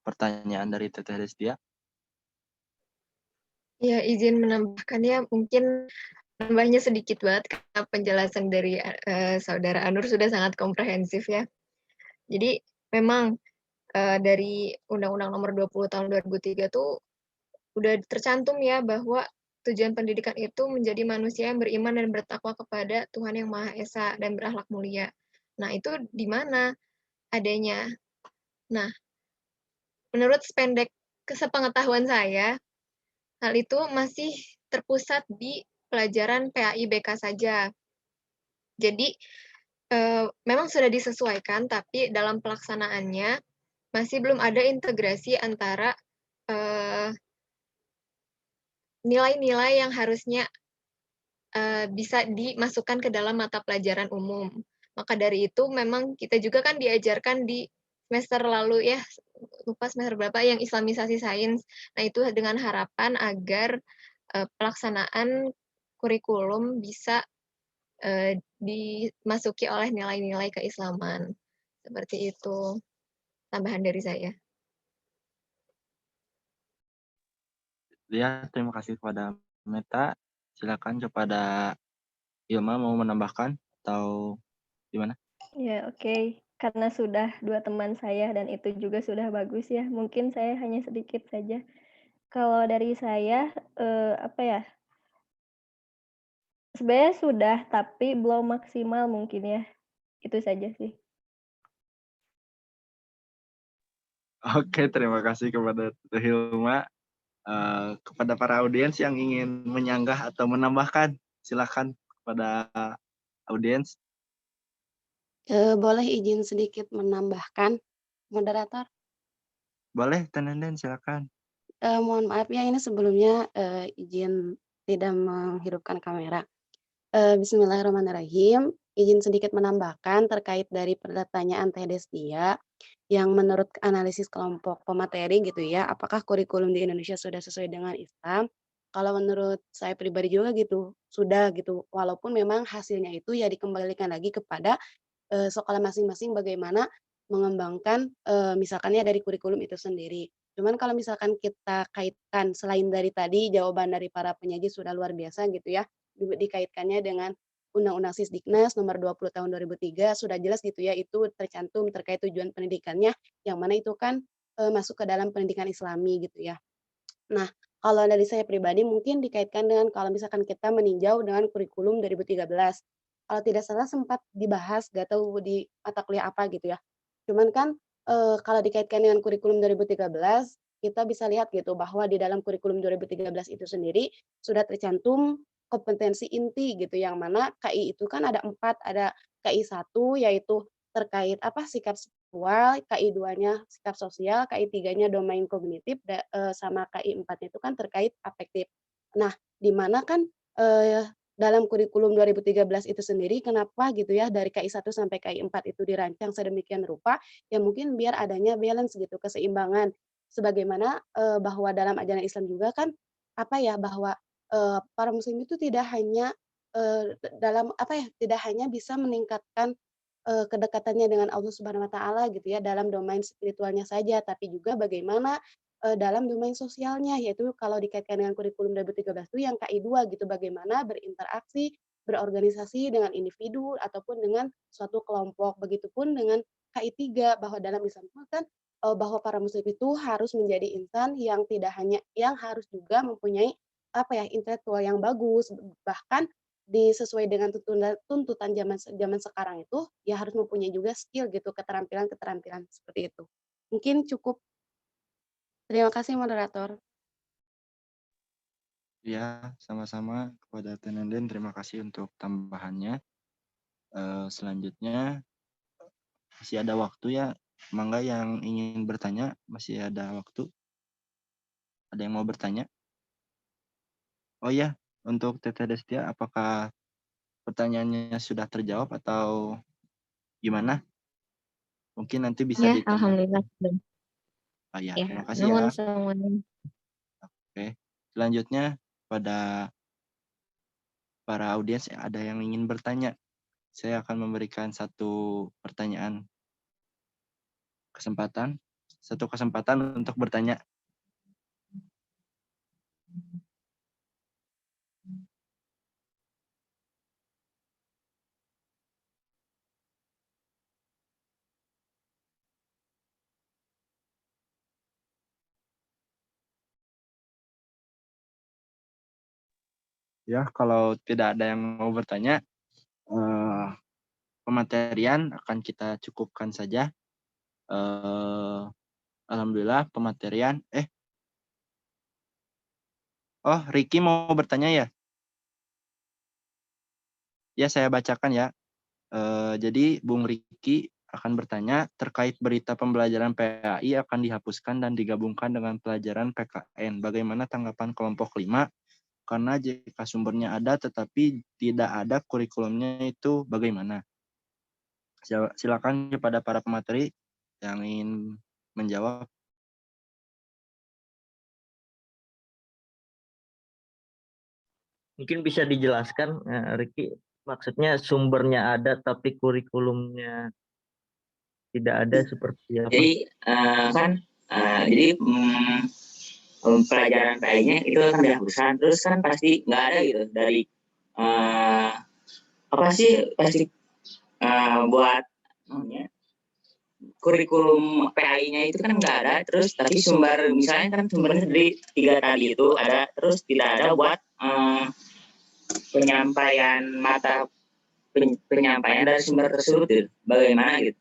pertanyaan dari Teteh Destia. Ya, izin menambahkannya mungkin nambahnya sedikit banget karena penjelasan dari Saudara Anur sudah sangat komprehensif ya. Jadi memang dari Undang-Undang Nomor 20 Tahun 2003 tuh udah tercantum ya bahwa tujuan pendidikan itu menjadi manusia yang beriman dan bertakwa kepada Tuhan Yang Maha Esa dan berakhlak mulia. Nah, itu di mana adanya? Nah, menurut sependek sepengetahuan saya, hal itu masih terpusat di pelajaran PAI BK saja. Jadi, memang sudah disesuaikan, tapi dalam pelaksanaannya masih belum ada integrasi antara nilai-nilai yang harusnya bisa dimasukkan ke dalam mata pelajaran umum. Maka dari itu memang kita juga kan diajarkan di semester lalu ya, lupa semester berapa yang Islamisasi sains. Nah, itu dengan harapan agar pelaksanaan kurikulum bisa dimasuki oleh nilai-nilai keislaman. Seperti itu tambahan dari saya. Ya, terima kasih kepada Meta. Silakan kepada Ilma mau menambahkan atau gimana? Ya, oke. Karena sudah 2 teman saya dan itu juga sudah bagus ya, mungkin saya hanya sedikit saja. Kalau dari saya, apa ya, sebenarnya sudah, tapi belum maksimal mungkin ya. Itu saja sih. Oke, terima kasih kepada Teteh Hilma. Kepada para audiens yang ingin menyanggah atau menambahkan, silakan kepada audiens. Boleh izin sedikit menambahkan, moderator? Boleh, Tenenden, silakan. Mohon maaf ya, ini sebelumnya izin tidak menghidupkan kamera. Bismillahirrahmanirrahim. Izin sedikit menambahkan terkait dari pertanyaan Teh Destia, yang menurut analisis kelompok pemateri gitu ya, apakah kurikulum di Indonesia sudah sesuai dengan Islam? Kalau menurut saya pribadi juga gitu, sudah gitu. Walaupun memang hasilnya itu ya dikembalikan lagi kepada sekolah masing-masing bagaimana mengembangkan, misalkan ya dari kurikulum itu sendiri. Cuman kalau misalkan kita kaitkan selain dari tadi jawaban dari para penyaji sudah luar biasa gitu ya, dikaitkannya dengan Undang-Undang Sisdiknas Nomor 20 Tahun 2003 sudah jelas gitu ya, itu tercantum terkait tujuan pendidikannya, yang mana itu kan, masuk ke dalam pendidikan Islami gitu ya. Nah, kalau dari saya pribadi mungkin dikaitkan dengan kalau misalkan kita meninjau dengan kurikulum 2013. Kalau tidak salah sempat dibahas, nggak tahu di mata kuliah apa gitu ya. Cuman kan, kalau dikaitkan dengan kurikulum 2013, kita bisa lihat gitu bahwa di dalam kurikulum 2013 itu sendiri sudah tercantum kompetensi inti gitu, yang mana KI itu kan ada 4, ada KI 1 yaitu terkait apa, sikap spiritual, KI 2-nya sikap sosial, KI 3-nya domain kognitif, sama KI 4-nya itu kan terkait afektif. Nah, di mana kan, dalam kurikulum 2013 itu sendiri kenapa gitu ya dari KI 1 sampai KI 4 itu dirancang sedemikian rupa, ya mungkin biar adanya balance gitu, keseimbangan. Sebagaimana, bahwa dalam ajaran Islam juga kan, apa ya, bahwa, para muslim itu tidak hanya, dalam apa ya, tidak hanya bisa meningkatkan kedekatannya dengan Allah Subhanahu wa taala gitu ya, dalam domain spiritualnya saja, tapi juga bagaimana, dalam domain sosialnya, yaitu kalau dikaitkan dengan kurikulum 2013 itu yang KI 2 gitu, bagaimana berinteraksi, berorganisasi dengan individu ataupun dengan suatu kelompok. Begitupun dengan KI 3 bahwa dalam Islam itu kan, bahwa para muslim itu harus menjadi insan yang tidak hanya yang harus juga mempunyai, apa ya, intelektual yang bagus, bahkan sesuai dengan tuntutan zaman sekarang itu, ya harus mempunyai juga skill gitu, keterampilan-keterampilan seperti itu. Mungkin cukup. Terima kasih moderator. Ya, sama-sama kepada Tenenden, terima kasih untuk tambahannya. Selanjutnya, masih ada waktu ya, mangga yang ingin bertanya, masih ada waktu. Ada yang mau bertanya? Oh ya, untuk Teteh Destia, apakah pertanyaannya sudah terjawab atau gimana? Mungkin nanti bisa Ya, ditambah. alhamdulillah. Oh ya, Ya, terima kasih nuhun ya. semuanya. Oke, selanjutnya pada para audiens ada yang ingin bertanya. Saya akan memberikan satu kesempatan untuk bertanya. Ya, kalau tidak ada yang mau bertanya, pematerian akan kita cukupkan saja. Alhamdulillah pematerian. Oh, Ricky mau bertanya ya? Ya, saya bacakan ya. Jadi Bung Ricky akan bertanya terkait berita pembelajaran PAI akan dihapuskan dan digabungkan dengan pelajaran PKN. Bagaimana tanggapan kelompok 5? Karena jika sumbernya ada tetapi tidak ada kurikulumnya itu bagaimana? Silakan kepada para pemateri yang ingin menjawab. Mungkin bisa dijelaskan, Ricky, maksudnya sumbernya ada tapi kurikulumnya tidak ada seperti apa? Jadi pelajaran PAI-nya itu kan dihapuskan, terus kan pasti nggak ada gitu dari buat kurikulum PAI-nya itu kan nggak ada, terus tapi misalnya kan sumbernya dari 3 tadi itu ada, terus tidak ada buat penyampaian dari sumber tersebut gitu. Bagaimana gitu?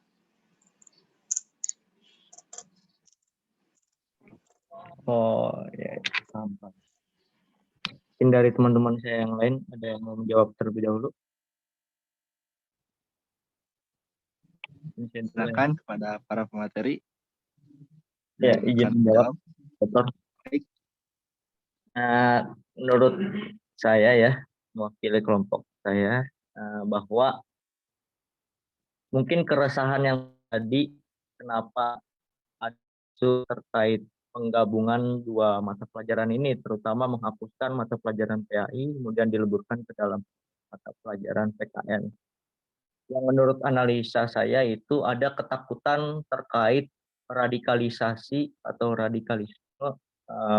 Oh ya, paham. Mungkin dari teman-teman saya yang lain ada yang mau menjawab terlebih dahulu. Silakan kepada para pemateri. Ya, izin menjawab, Dokter. Baik. Menurut saya ya, mewakili kelompok saya, bahwa mungkin keresahan yang tadi kenapa ada isu terkait penggabungan dua mata pelajaran ini, terutama menghapuskan mata pelajaran PAI kemudian dileburkan ke dalam mata pelajaran PKN. Yang menurut analisa saya itu ada ketakutan terkait radikalisasi atau radikalisme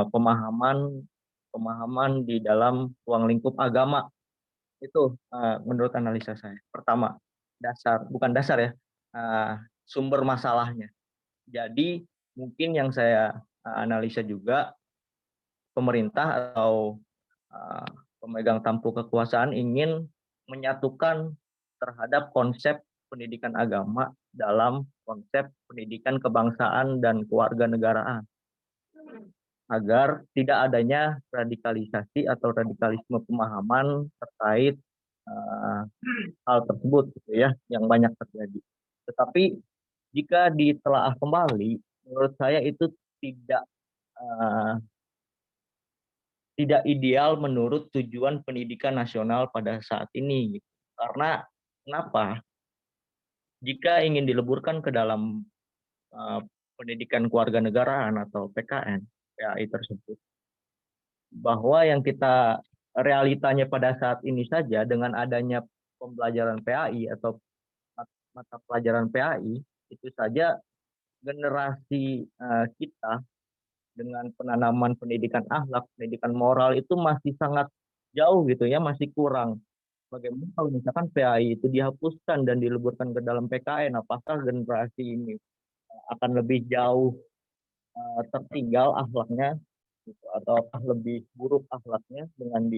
pemahaman di dalam ruang lingkup agama. Itu menurut analisa saya. Pertama, sumber masalahnya. Jadi mungkin yang saya analisa juga, pemerintah atau pemegang tampuk kekuasaan ingin menyatukan terhadap konsep pendidikan agama dalam konsep pendidikan kebangsaan dan kewarganegaraan, agar tidak adanya radikalisasi atau radikalisme pemahaman terkait hal tersebut gitu ya, yang banyak terjadi. Tetapi jika ditelaah kembali, menurut saya itu tidak ideal menurut tujuan pendidikan nasional pada saat ini. Karena kenapa? Jika ingin dileburkan ke dalam pendidikan kewarganegaraan atau PKN, PAI tersebut, bahwa yang kita realitanya pada saat ini saja dengan adanya pembelajaran PAI atau mata pelajaran PAI, itu saja generasi kita dengan penanaman pendidikan akhlak, pendidikan moral itu masih sangat jauh gitu ya, masih kurang. Bagaimana kalau misalkan PAI itu dihapuskan dan dileburkan ke dalam PKN, apakah generasi ini akan lebih jauh tertinggal akhlaknya gitu, atau lebih buruk akhlaknya dengan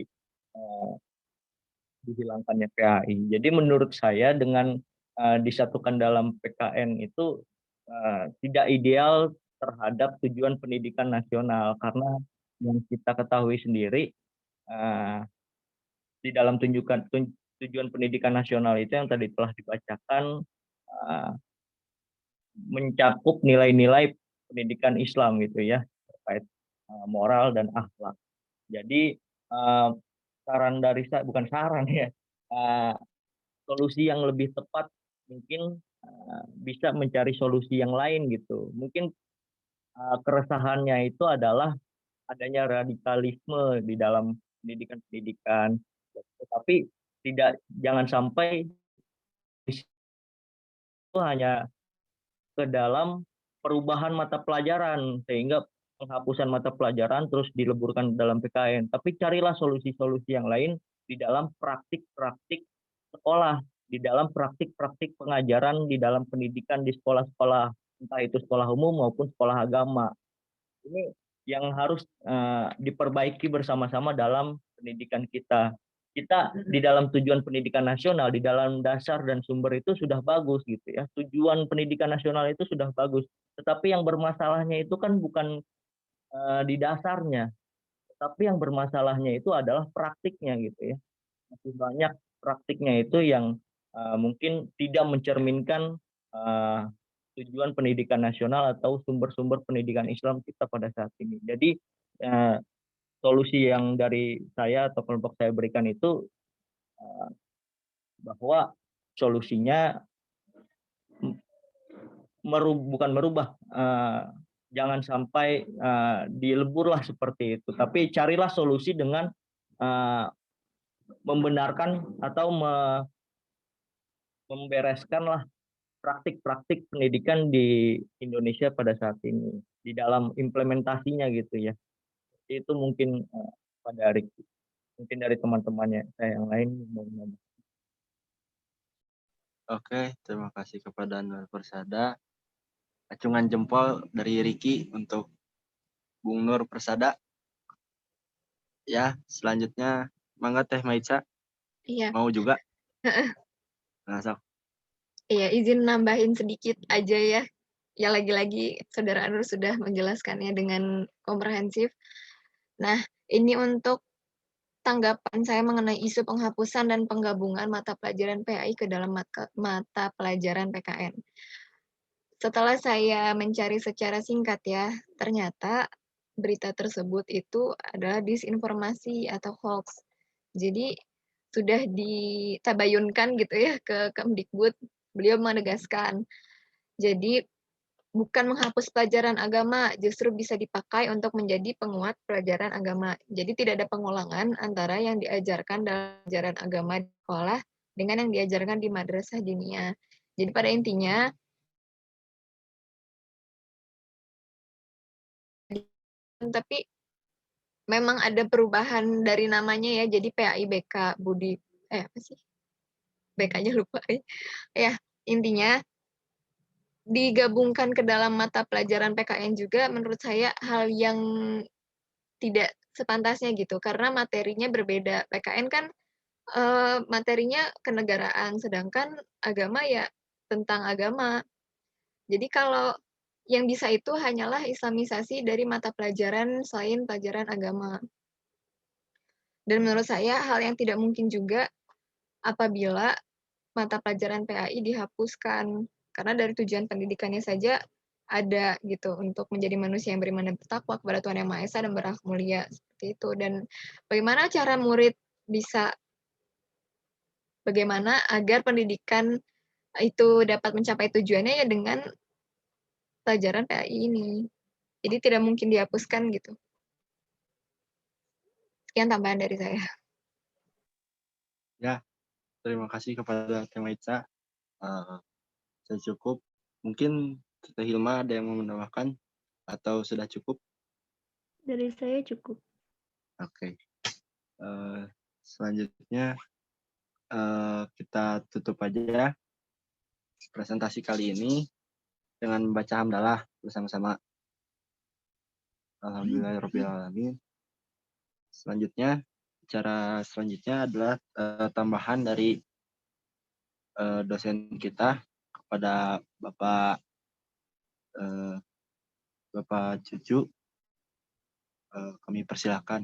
dihilangkannya PAI. Jadi menurut saya dengan disatukan dalam PKN itu tidak ideal terhadap tujuan pendidikan nasional, karena yang kita ketahui sendiri di dalam tujuan pendidikan nasional itu yang tadi telah dibacakan mencakup nilai-nilai pendidikan Islam gitu ya, terkait moral dan akhlak. Jadi solusi yang lebih tepat mungkin bisa mencari solusi yang lain gitu. Mungkin keresahannya itu adalah adanya radikalisme di dalam pendidikan-pendidikan, tetapi jangan sampai itu hanya ke dalam perubahan mata pelajaran sehingga penghapusan mata pelajaran terus dileburkan dalam PKN. Tapi carilah solusi-solusi yang lain di dalam praktik-praktik sekolah, di dalam praktik-praktik pengajaran, di dalam pendidikan di sekolah-sekolah, entah itu sekolah umum maupun sekolah agama. Ini yang harus diperbaiki bersama-sama dalam pendidikan kita. Kita di dalam tujuan pendidikan nasional, di dalam dasar dan sumber itu sudah bagus gitu ya. Tujuan pendidikan nasional itu sudah bagus. Tetapi yang bermasalahnya itu kan bukan di dasarnya, tetapi yang bermasalahnya itu adalah praktiknya gitu ya. Masih banyak praktiknya itu yang mungkin tidak mencerminkan tujuan pendidikan nasional atau sumber-sumber pendidikan Islam kita pada saat ini. Jadi solusi yang dari saya atau kelompok saya berikan itu bahwa solusinya bukan merubah, jangan sampai dileburlah seperti itu, tapi carilah solusi dengan membenarkan atau membereskanlah praktik-praktik pendidikan di Indonesia pada saat ini di dalam implementasinya gitu ya. Itu mungkin Pak Darik, mungkin dari teman-temannya saya yang lain mau ngomong. Oke, terima kasih kepada Nur Persada. Acungan jempol dari Riki untuk Bung Nur Persada. Ya, selanjutnya mangga Teh Maitza Iya. mau juga. Nah, sok. Iya, izin nambahin sedikit aja ya. Ya lagi-lagi Saudara Anur sudah menjelaskannya dengan komprehensif. Nah, ini untuk tanggapan saya mengenai isu penghapusan dan penggabungan mata pelajaran PAI ke dalam mata pelajaran PKN. Setelah saya mencari secara singkat ya, ternyata berita tersebut itu adalah disinformasi atau hoax. Jadi sudah ditabayunkan gitu ya ke Kemdikbud, beliau menegaskan. Jadi bukan menghapus pelajaran agama, justru bisa dipakai untuk menjadi penguat pelajaran agama. Jadi tidak ada pengulangan antara yang diajarkan dalam pelajaran agama di sekolah dengan yang diajarkan di madrasah diniyah. Jadi pada intinya, tapi memang ada perubahan dari namanya ya, jadi PAIBK Budi, apa sih? BK-nya lupa. Ya, intinya digabungkan ke dalam mata pelajaran PKN juga menurut saya hal yang tidak sepantasnya gitu, karena materinya berbeda. PKN kan materinya kenegaraan, sedangkan agama ya tentang agama. Jadi kalau yang bisa itu hanyalah islamisasi dari mata pelajaran selain pelajaran agama. Dan menurut saya hal yang tidak mungkin juga apabila mata pelajaran PAI dihapuskan, karena dari tujuan pendidikannya saja ada gitu untuk menjadi manusia yang beriman dan bertakwa kepada Tuhan Yang Maha Esa dan berakhlak mulia seperti itu. Dan bagaimana cara murid bisa bagaimana agar pendidikan itu dapat mencapai tujuannya ya dengan pelajaran PAI ini. Jadi tidak mungkin dihapuskan gitu. Sekian tambahan dari saya. Ya, terima kasih kepada Teh Maitza. Saya cukup. Mungkin Teh Hilma ada yang mau menambahkan atau sudah cukup? Dari saya cukup. Oke. Selanjutnya kita tutup aja presentasi kali ini dengan membaca hamdalah bersama-sama. Alhamdulillahirrahmanirrahim. Selanjutnya, cara selanjutnya adalah tambahan dari dosen kita kepada Bapak Cucu. Kami persilakan.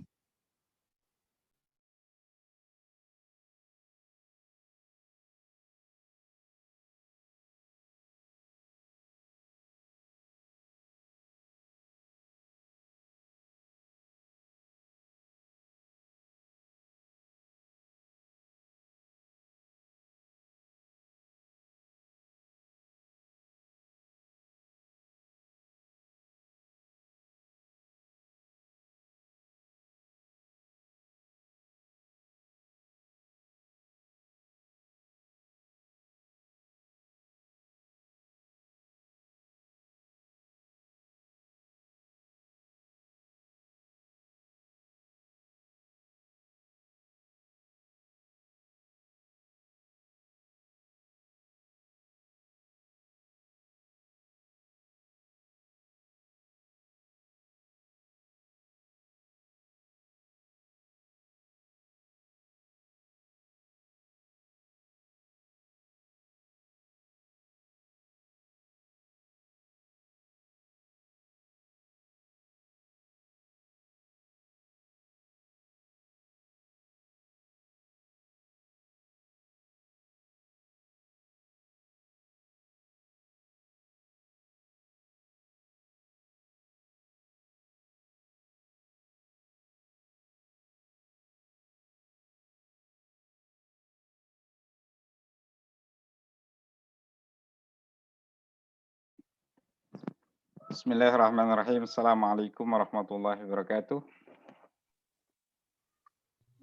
Bismillahirrahmanirrahim. Assalamualaikum warahmatullahi wabarakatuh.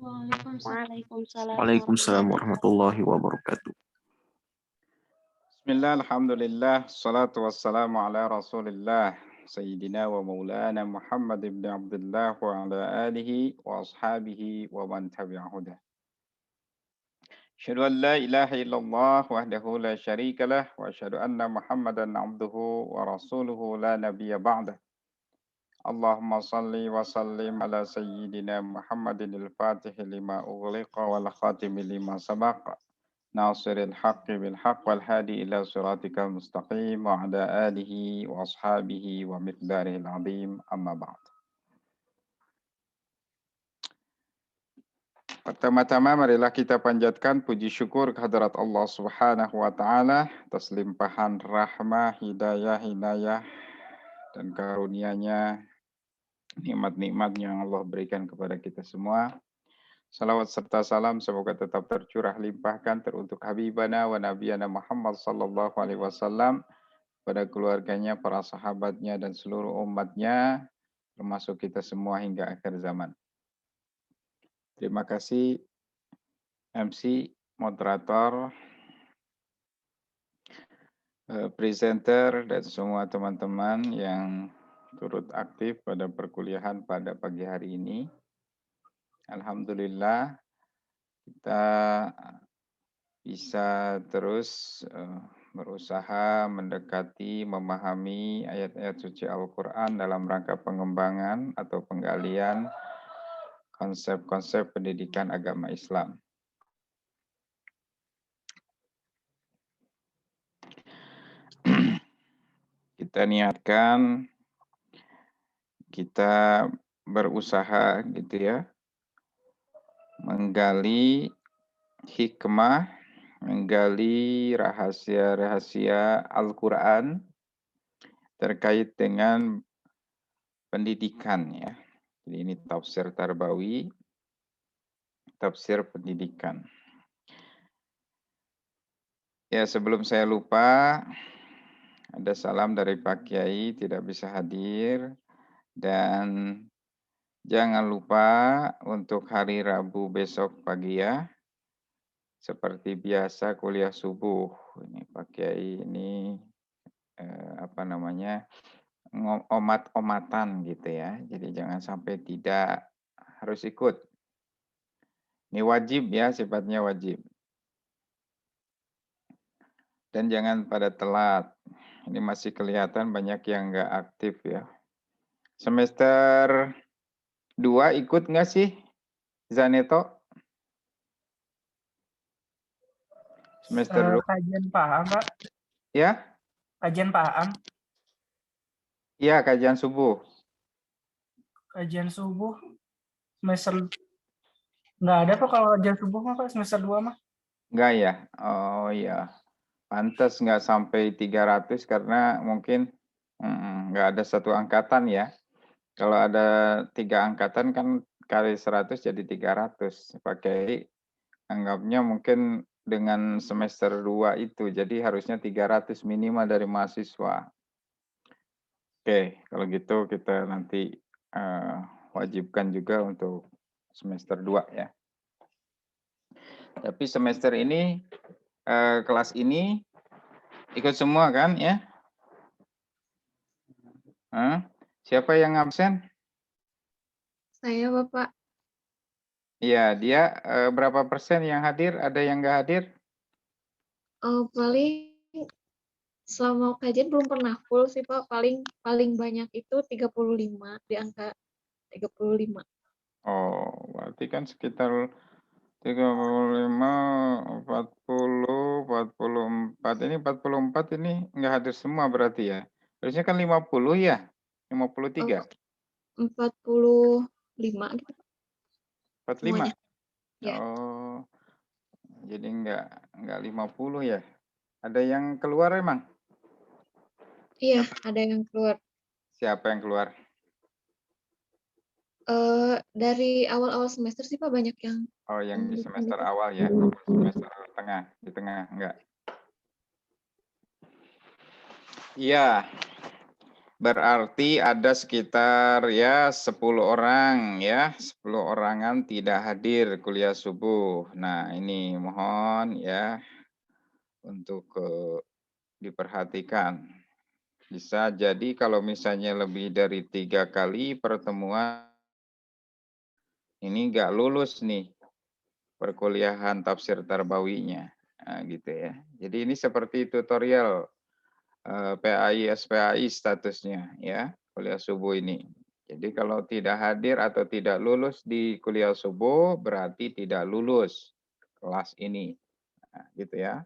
Waalaikumsalam Waalaikumsalam warahmatullahi warahmatullahi wabarakatuh. Bismillah, alhamdulillah, salatu wassalamu ala rasulillah, Sayyidina wa maulana Muhammad ibn Abdullah wa ala alihi wa ashabihi wa man tabi'ahudah. Asyhadu an la ilaha illallah wahdahu la syarika lah wa asyhadu anna Muhammadan abduhu wa rasuluhu la nabiyya ba'dah. Allahumma salli wa sallim ala sayyidina Muhammadin al-fatih lima ughliqa wal khatimi lima sabaqa. Nasiril haqqi bil haqq wal hadi ila siratikal mustaqim wa ala alihi wa ashabihi wa miqdarihil azim amma ba'd. Pertama-tama marilah kita panjatkan puji syukur kehadirat Allah Subhanahu wa taala atas limpahan rahmah, hidayah dan karunia-Nya, nikmat-nikmat yang Allah berikan kepada kita semua. Salawat serta salam semoga tetap tercurah limpahkan teruntuk Habibana wa Nabiyana Muhammad sallallahu alaihi wasallam, pada keluarganya, para sahabatnya dan seluruh umatnya, termasuk kita semua hingga akhir zaman. Terima kasih MC, moderator, presenter dan semua teman-teman yang turut aktif pada perkuliahan pada pagi hari ini. Alhamdulillah kita bisa terus berusaha mendekati, memahami ayat-ayat suci Al-Quran dalam rangka pengembangan atau penggalian konsep-konsep pendidikan agama Islam. Kita niatkan, kita berusaha gitu ya, menggali hikmah, menggali rahasia-rahasia Al-Quran terkait dengan pendidikan ya. Jadi ini tafsir tarbawi, tafsir pendidikan. Ya, sebelum saya lupa, ada salam dari Pak Kiai tidak bisa hadir, dan jangan lupa untuk hari Rabu besok pagi ya, seperti biasa kuliah subuh. Ini Pak Kiai ini omat-omatan gitu ya. Jadi jangan sampai tidak, harus ikut. Ini wajib ya, sifatnya wajib. Dan jangan pada telat. Ini masih kelihatan banyak yang nggak aktif ya. Semester 2 ikut nggak sih, Zaneto? Semester 2. Kajian paham, Pak. Ya? Kajian paham. Iya, kajian subuh. Kajian subuh semester nggak ada Pak kalau kajian subuh mah Pak, semester 2 mah. Enggak ya? Oh iya. Pantas nggak sampai 300 karena mungkin nggak ada satu angkatan ya. Kalau ada 3 angkatan kan kali 100 jadi 300. Pakai anggapnya mungkin dengan semester 2 itu. Jadi harusnya 300 minimal dari mahasiswa. Oke, kalau gitu kita nanti wajibkan juga untuk semester 2 ya. Tapi semester ini, kelas ini ikut semua kan ya? Siapa yang absen? Saya, Bapak. Iya, dia berapa persen yang hadir? Ada yang nggak hadir? Paling selama kajian belum pernah full sih Pak, paling banyak itu 35, di angka 35. Oh, berarti kan sekitar 35, 40, 44. Ini 44 ini nggak hadir semua berarti ya? Harusnya kan 50 ya? 53? 45 gitu. 45? Semuanya. Ya. Oh, jadi nggak 50 ya? Ada yang keluar emang? Iya, ada yang keluar. Siapa yang keluar? Dari awal-awal semester sih Pak banyak yang. Oh, yang di semester awal ya, semester tengah, di tengah enggak? Iya. Berarti ada sekitar ya 10 orang ya, 10 orangan tidak hadir kuliah subuh. Nah, ini mohon ya untuk diperhatikan. Bisa jadi kalau misalnya lebih dari 3 kali pertemuan ini nggak lulus nih perkuliahan tafsir tarbawinya. Nah, gitu ya. Jadi ini seperti tutorial PAI SPAI statusnya ya, kuliah subuh ini. Jadi kalau tidak hadir atau tidak lulus di kuliah subuh berarti tidak lulus kelas ini. Nah, gitu ya.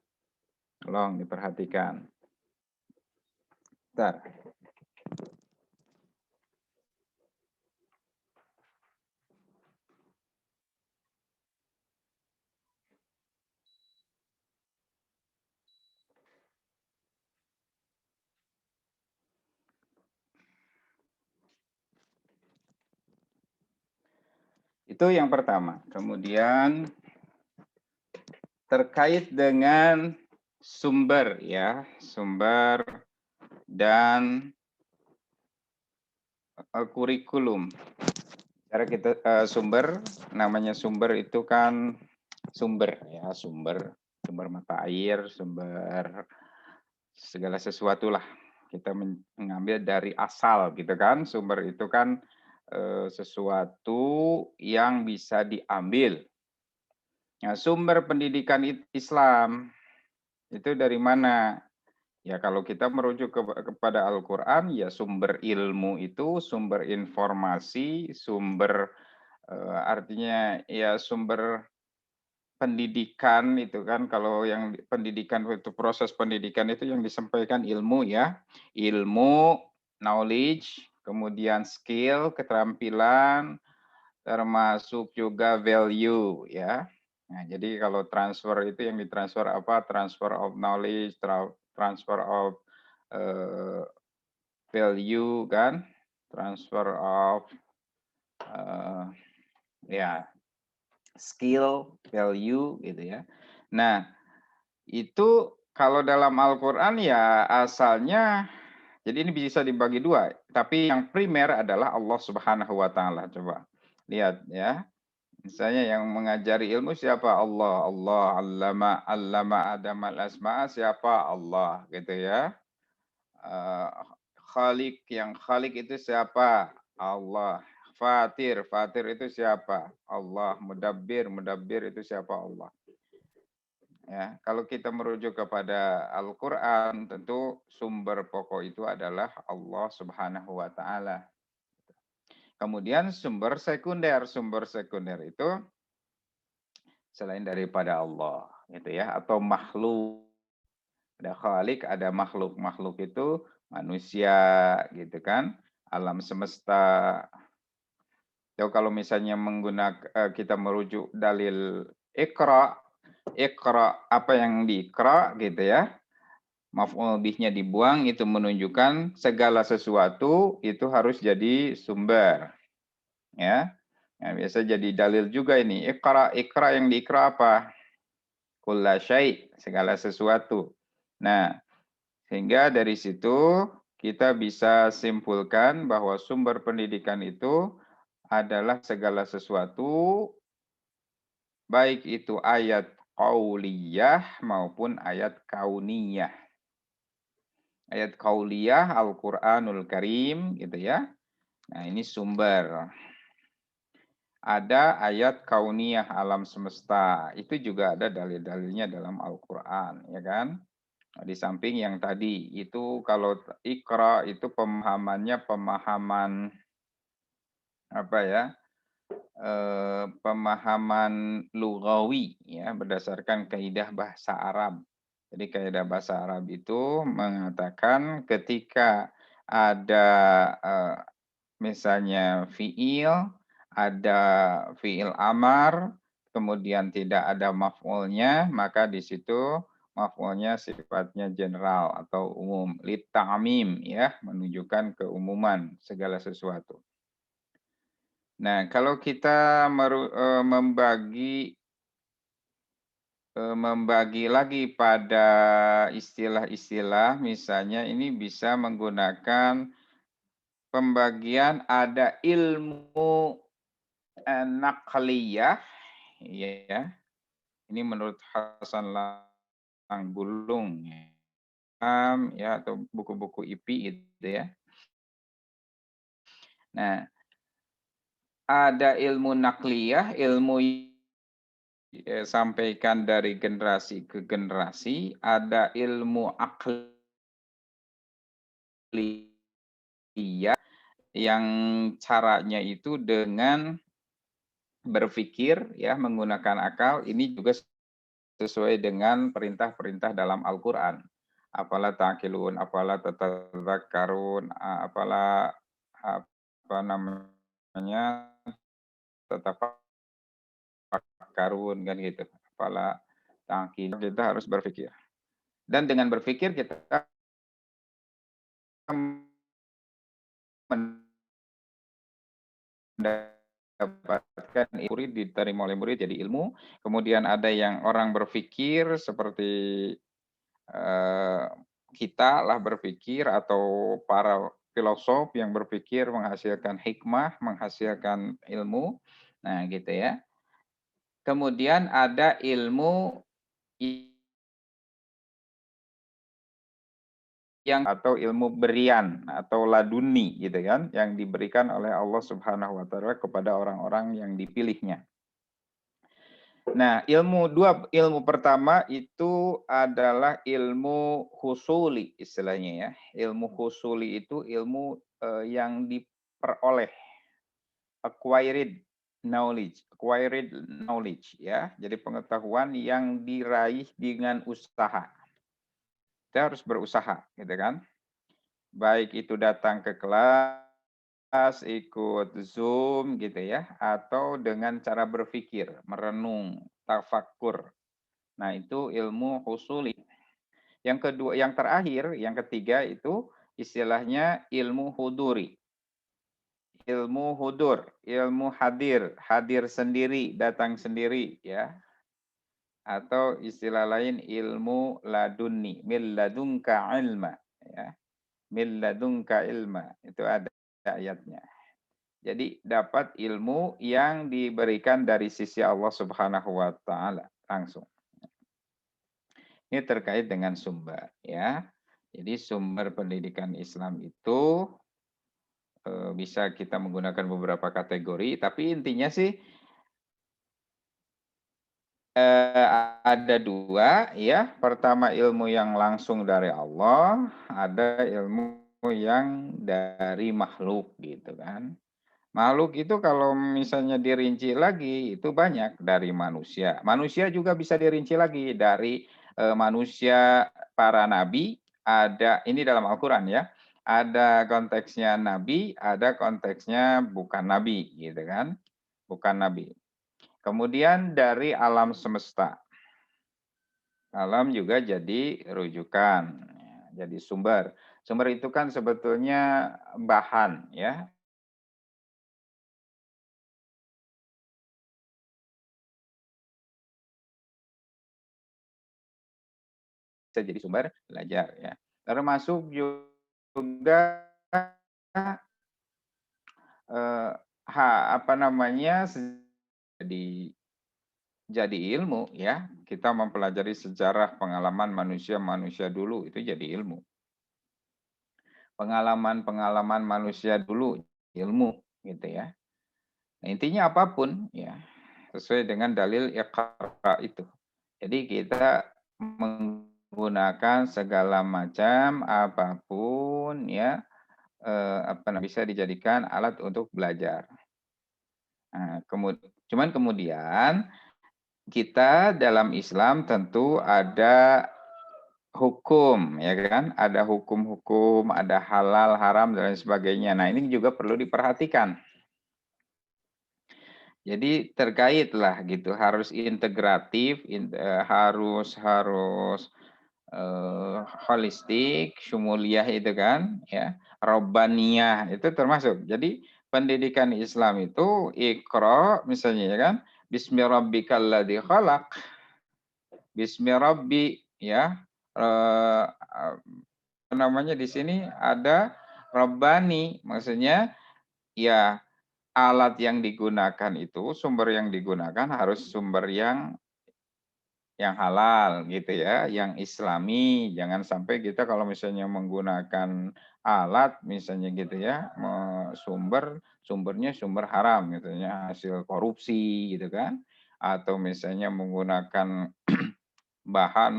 Tolong diperhatikan. Bentar. Itu yang pertama. Kemudian terkait dengan sumber ya, sumber dan kurikulum. Cara kita sumber, namanya sumber itu kan sumber ya, sumber mata air, sumber segala sesuatu lah. Kita mengambil dari asal gitu kan. Sumber itu kan sesuatu yang bisa diambil. Nah, sumber pendidikan Islam itu dari mana? Ya kalau kita merujuk kepada Al-Quran, ya sumber ilmu itu, sumber informasi, sumber artinya ya sumber pendidikan itu kan, kalau yang pendidikan itu proses pendidikan itu yang disampaikan ilmu ya, ilmu, knowledge, kemudian skill, keterampilan, termasuk juga value ya. Nah, jadi kalau transfer itu yang ditransfer apa? Transfer of knowledge, transfer of value kan, transfer of ya skill, value gitu ya. Nah, itu kalau dalam Al-Qur'an ya asalnya jadi ini bisa dibagi dua, tapi yang primer adalah Allah Subhanahu wa taala. Coba lihat ya. Misalnya yang mengajari ilmu siapa? Allah. Allah allama Adam al-asma'a siapa? Allah gitu ya. Khalik, yang Khalik itu siapa? Allah. Fatir itu siapa? Allah. Mudabbir itu siapa? Allah. Ya, kalau kita merujuk kepada Al-Qur'an, tentu sumber pokok itu adalah Allah Subhanahu wa taala. Kemudian sumber sekunder itu selain daripada Allah gitu ya, atau makhluk. Ada khalik, ada makhluk. Makhluk itu manusia gitu kan, alam semesta. Kalau misalnya menggunakan kita merujuk dalil Iqra apa yang diikra gitu ya, maf'ul bihnya dibuang, itu menunjukkan segala sesuatu itu harus jadi sumber ya. Nah, biasa jadi dalil juga ini. Ikra yang diikra apa? Kulla syai', segala sesuatu. Nah, sehingga dari situ kita bisa simpulkan bahwa sumber pendidikan itu adalah segala sesuatu, baik itu ayat qauliyah maupun ayat kauniyah. Ayat qauliyah Al-Qur'anul Karim gitu ya. Nah, ini sumber. Ada ayat kauniyah alam semesta. Itu juga ada dalil-dalilnya dalam Al-Qur'an, ya kan? Di samping yang tadi itu kalau Iqra itu pemahamannya pemahaman apa ya? Pemahaman lugawi ya, berdasarkan kaidah bahasa Arab. Jadi kaidah bahasa Arab itu mengatakan ketika ada misalnya fiil, ada fiil amar, kemudian tidak ada maf'ulnya, maka di situ maf'ulnya sifatnya general atau umum, litamim ya, menunjukkan keumuman segala sesuatu. Nah, kalau kita membagi lagi pada istilah-istilah, misalnya ini bisa menggunakan pembagian ada ilmu naqliyah, ya. Ini menurut Hasan Langbulung, ya, atau buku-buku IP gitu ya. Nah, ada ilmu nakliyah, ilmu sampaikan dari generasi ke generasi, ada ilmu akliyah yang caranya itu dengan berpikir ya, menggunakan akal. Ini juga sesuai dengan perintah-perintah dalam Al-Qur'an. Afala ta'qilun, afala tatadzakkarun, afala apa namanya, tatafakkarun, kan gitu. Afala ta'qilun, kita harus berpikir. Dan dengan berpikir kita mendapatkan murid, diterima oleh murid jadi ilmu. Kemudian ada yang orang berpikir seperti kita lah berpikir, atau para filosof yang berpikir menghasilkan hikmah, menghasilkan ilmu. Nah, gitu ya. Kemudian ada ilmu yang atau ilmu berian atau laduni gitu kan, yang diberikan oleh Allah Subhanahu wa taala kepada orang-orang yang dipilihnya. Nah, ilmu pertama itu adalah ilmu husuli istilahnya ya. Ilmu husuli itu ilmu yang diperoleh, acquired knowledge ya. Jadi pengetahuan yang diraih dengan usaha. Kita harus berusaha gitu kan. Baik itu datang ke kelas, ikut Zoom gitu ya, atau dengan cara berpikir, merenung, tafakkur. Nah, itu ilmu husuli. Yang kedua, yang terakhir, yang ketiga itu istilahnya ilmu huduri. Ilmu hudur, ilmu hadir sendiri, datang sendiri ya. Atau istilah lain ilmu laduni, min ladunka ilma ya. Min ladunka ilma, itu ada ayatnya. Jadi dapat ilmu yang diberikan dari sisi Allah Subhanahu wa taala langsung. Ini terkait dengan sumber ya. Jadi sumber pendidikan Islam itu bisa kita menggunakan beberapa kategori, tapi intinya sih ada dua ya. Pertama ilmu yang langsung dari Allah, ada ilmu yang dari makhluk gitu kan. Makhluk itu kalau misalnya dirinci lagi itu banyak dari manusia. Manusia juga bisa dirinci lagi dari manusia para nabi, ada ini dalam Al-Qur'an ya. Ada konteksnya nabi, ada konteksnya bukan nabi gitu kan. Bukan nabi. Kemudian dari alam semesta. Alam juga jadi rujukan, jadi sumber. Sumber itu kan sebetulnya bahan ya. Bisa jadi sumber belajar ya. Termasuk juga apa namanya, jadi ilmu ya. Kita mempelajari sejarah pengalaman manusia dulu itu jadi ilmu. Pengalaman manusia dulu ilmu gitu ya. Nah, intinya apapun ya sesuai dengan dalil iqra itu. Jadi kita menggunakan segala macam apapun ya bisa dijadikan alat untuk belajar. Nah, cuman kemudian kita dalam Islam tentu ada hukum, ya kan? Ada hukum-hukum, ada halal, haram, dan lain sebagainya. Nah, ini juga perlu diperhatikan. Jadi terkait lah gitu, harus integratif, harus holistik, syumuliyah itu kan, ya, robbaniyah itu termasuk. Jadi pendidikan Islam itu Iqra misalnya ya kan, Bismi rabbikal ladzi khalaq. Bismi rabbi ya. Namanya di sini ada Rabbani maksudnya ya alat yang digunakan itu, sumber yang digunakan harus sumber yang halal gitu ya, yang islami. Jangan sampai kita kalau misalnya menggunakan alat misalnya gitu ya, sumbernya sumber haram gitu ya, hasil korupsi gitu kan. Atau misalnya menggunakan bahan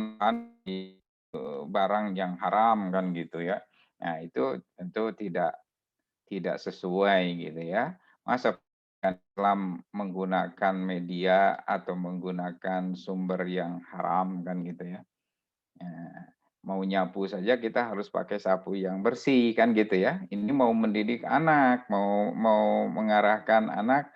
barang yang haram kan gitu ya. Nah, itu tentu tidak sesuai gitu ya. Masa Islam menggunakan media atau menggunakan sumber yang haram kan gitu ya. Mau nyapu saja kita harus pakai sapu yang bersih kan gitu ya. Ini mau mendidik anak, mau mengarahkan anak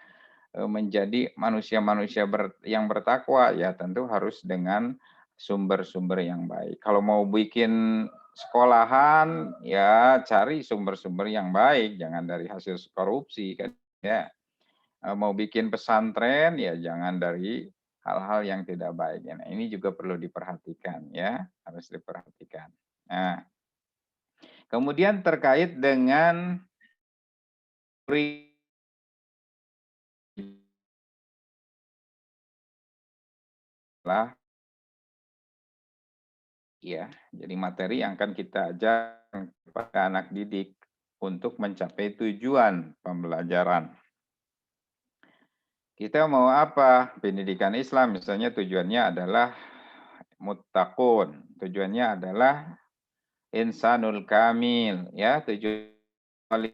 menjadi manusia-manusia yang bertakwa ya tentu harus dengan sumber-sumber yang baik. Kalau mau bikin sekolahan ya cari sumber-sumber yang baik, jangan dari hasil korupsi kan ya. Mau bikin pesantren ya jangan dari hal-hal yang tidak baik. Nah, ini juga perlu diperhatikan ya, harus diperhatikan. Nah, kemudian terkait dengan lah ya, jadi materi yang akan kita ajarkan kepada anak didik untuk mencapai tujuan pembelajaran. Kita mau apa? Pendidikan Islam misalnya tujuannya adalah muttaqun, tujuannya adalah insanul kamil, ya, tujuan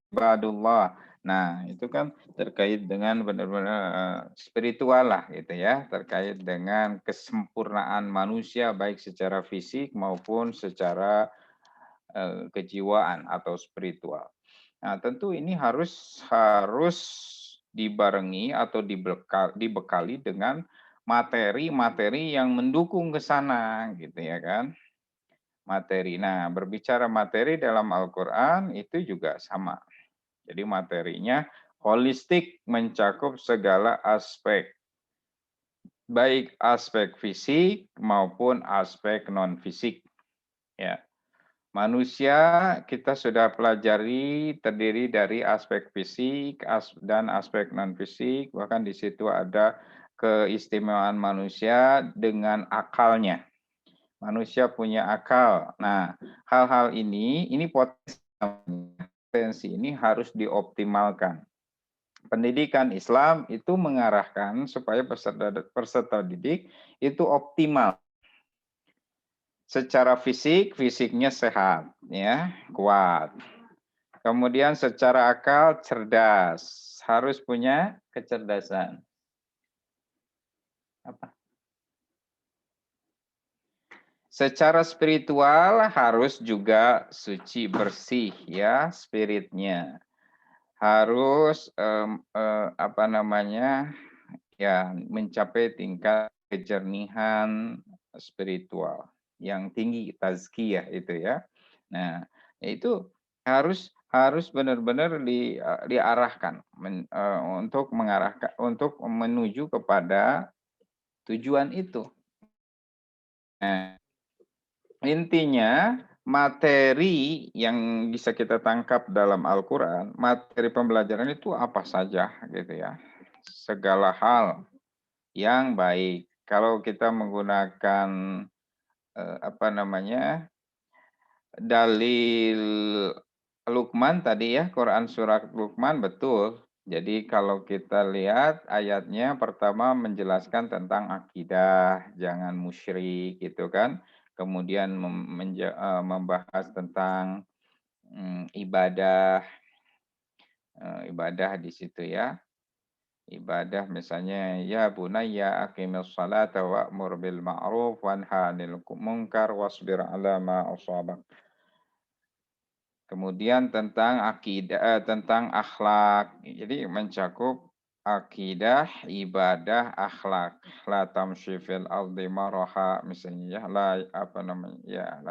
ibadullah. Nah, itu kan terkait dengan benar-benar spiritual lah gitu ya, terkait dengan kesempurnaan manusia baik secara fisik maupun secara kejiwaan atau spiritual. Nah, tentu ini harus dibarengi atau dibekali dengan materi-materi yang mendukung ke sana gitu ya kan. Materi. Nah, berbicara materi dalam Al-Qur'an itu juga sama. Jadi materinya holistik mencakup segala aspek. Baik aspek fisik maupun aspek non-fisik. Ya. Manusia kita sudah pelajari terdiri dari aspek fisik dan aspek non-fisik. Bahkan di situ ada keistimewaan manusia dengan akalnya. Manusia punya akal. Nah, hal-hal ini potensi ini harus dioptimalkan. Pendidikan Islam itu mengarahkan supaya peserta didik itu optimal. Secara fisik, fisiknya sehat, ya, kuat. Kemudian secara akal cerdas, harus punya kecerdasan. Apa? Secara spiritual harus juga suci bersih ya spiritnya. Harus apa namanya ya mencapai tingkat kejernihan spiritual yang tinggi tazkiyah itu ya. Nah, itu harus benar-benar diarahkan untuk mengarahkan untuk menuju kepada tujuan itu. Nah, intinya materi yang bisa kita tangkap dalam Al-Quran, materi pembelajaran itu apa saja gitu ya. Segala hal yang baik. Kalau kita menggunakan apa namanya dalil Luqman tadi ya, Quran surat Luqman betul. Jadi kalau kita lihat ayatnya pertama menjelaskan tentang akidah, jangan musyrik gitu kan. Kemudian membahas tentang ibadah di situ ya. Ibadah misalnya ya bunayya aqimis salata wa'mur bil ma'ruf wanha 'anil munkar wasbir 'ala ma asabak. Kemudian tentang akidah, tentang akhlak. Jadi mencakup akidah, ibadah, akhlak. La tamshi fil ardi maraha misalnya ya,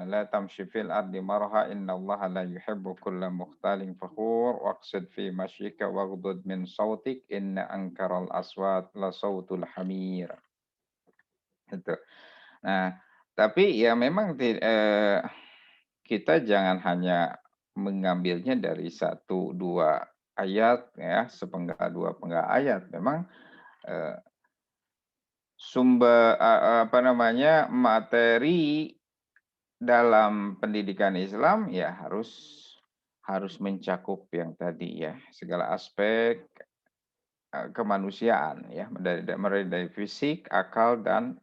la tamshi fil ardi maraha innallaha la yuhibbu kulla mukhtalin fakhur waqsid fi masyika waghdud min sautik inna ankaral aswat la sautul hamir. Itu. Nah, tapi ya memang kita jangan hanya mengambilnya dari 1, 2 ayat ya, sepenggal 2 penggal ayat. Memang sumber apa namanya, materi dalam pendidikan Islam ya harus mencakup yang tadi ya, segala aspek kemanusiaan ya, mulai dari fisik, akal dan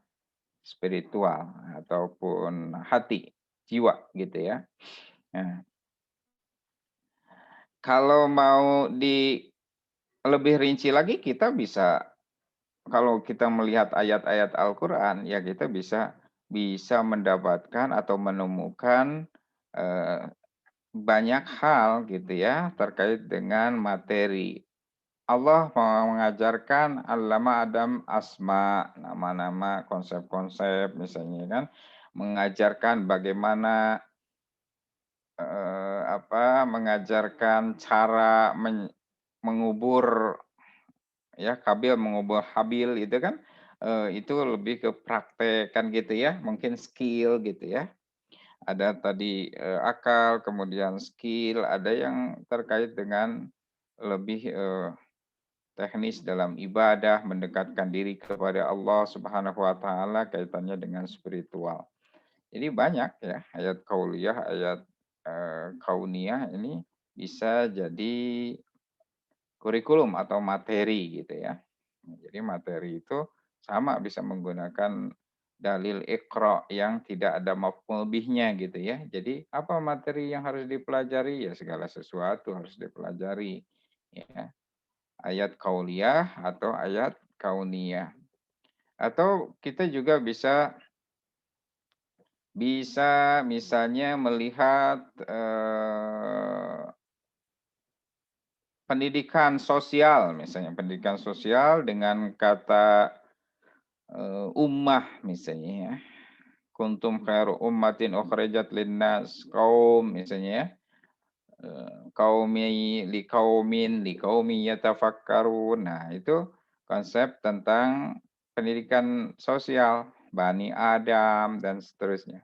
spiritual ataupun hati, jiwa gitu ya. Nah, kalau mau lebih rinci lagi kita bisa, kalau kita melihat ayat-ayat Al-Qur'an ya kita bisa mendapatkan atau menemukan banyak hal gitu ya terkait dengan materi. Allah mengajarkan allama Adam asma, nama-nama, konsep-konsep misalnya kan, mengajarkan bagaimana mengajarkan cara mengubur ya, Kabil mengubur Habil itu kan itu lebih ke praktek kan gitu ya, mungkin skill gitu ya. Ada tadi akal, kemudian skill, ada yang terkait dengan lebih teknis dalam ibadah, mendekatkan diri kepada Allah Subhanahu wa taala, kaitannya dengan spiritual. Jadi banyak ya ayat kauliyah, ayat kauniyah ini bisa jadi kurikulum atau materi gitu ya. Jadi materi itu sama bisa menggunakan dalil iqra yang tidak ada maf'ul bihnya gitu ya. Jadi apa materi yang harus dipelajari? Ya segala sesuatu harus dipelajari ya. Ayat kauliyah atau ayat kauniyah. Atau kita juga bisa misalnya melihat pendidikan sosial, misalnya pendidikan sosial dengan kata ummah misalnya ya. Kuntum khairu ummatin ukhrijat linnas, kaum misalnya ya. Qaumi liqaumi yatafakkarun. Nah, itu konsep tentang pendidikan sosial, Bani Adam dan seterusnya.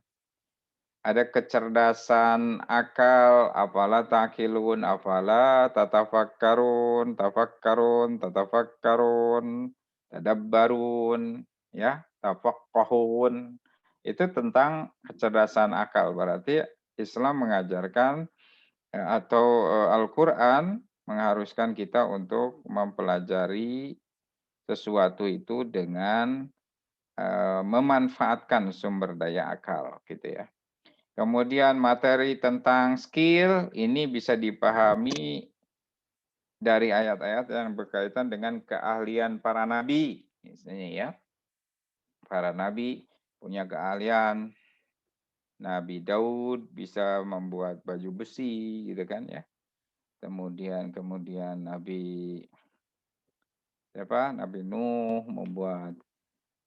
Ada kecerdasan akal, afala taqilun, afala tatafakkarun, tatafakkarun, tadabbarun, ya, tafaqqahun. Itu tentang kecerdasan akal. Berarti Islam mengajarkan atau Al-Qur'an mengharuskan kita untuk mempelajari sesuatu itu dengan memanfaatkan sumber daya akal gitu ya. Kemudian materi tentang skill ini bisa dipahami dari ayat-ayat yang berkaitan dengan keahlian para nabi. Misalnya ya, para nabi punya keahlian. Nabi Daud bisa membuat baju besi gitu kan ya. Kemudian Nabi Nuh membuat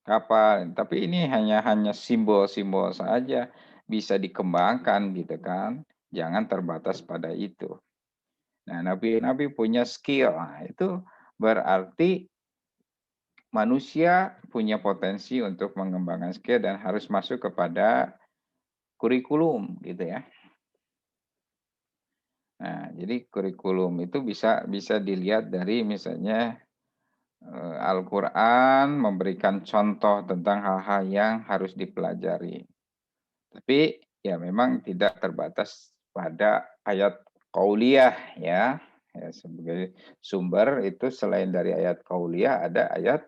kapal. Tapi ini hanya simbol-simbol saja, bisa dikembangkan gitu kan. Jangan terbatas pada itu. Nah, nabi punya skill. Nah, itu berarti manusia punya potensi untuk mengembangkan skill dan harus masuk kepada kurikulum gitu ya. Nah, jadi kurikulum itu bisa dilihat dari misalnya Al-Qur'an memberikan contoh tentang hal-hal yang harus dipelajari. Tapi ya memang tidak terbatas pada ayat qauliyah ya. Ya, sebagai sumber itu selain dari ayat qauliyah ada ayat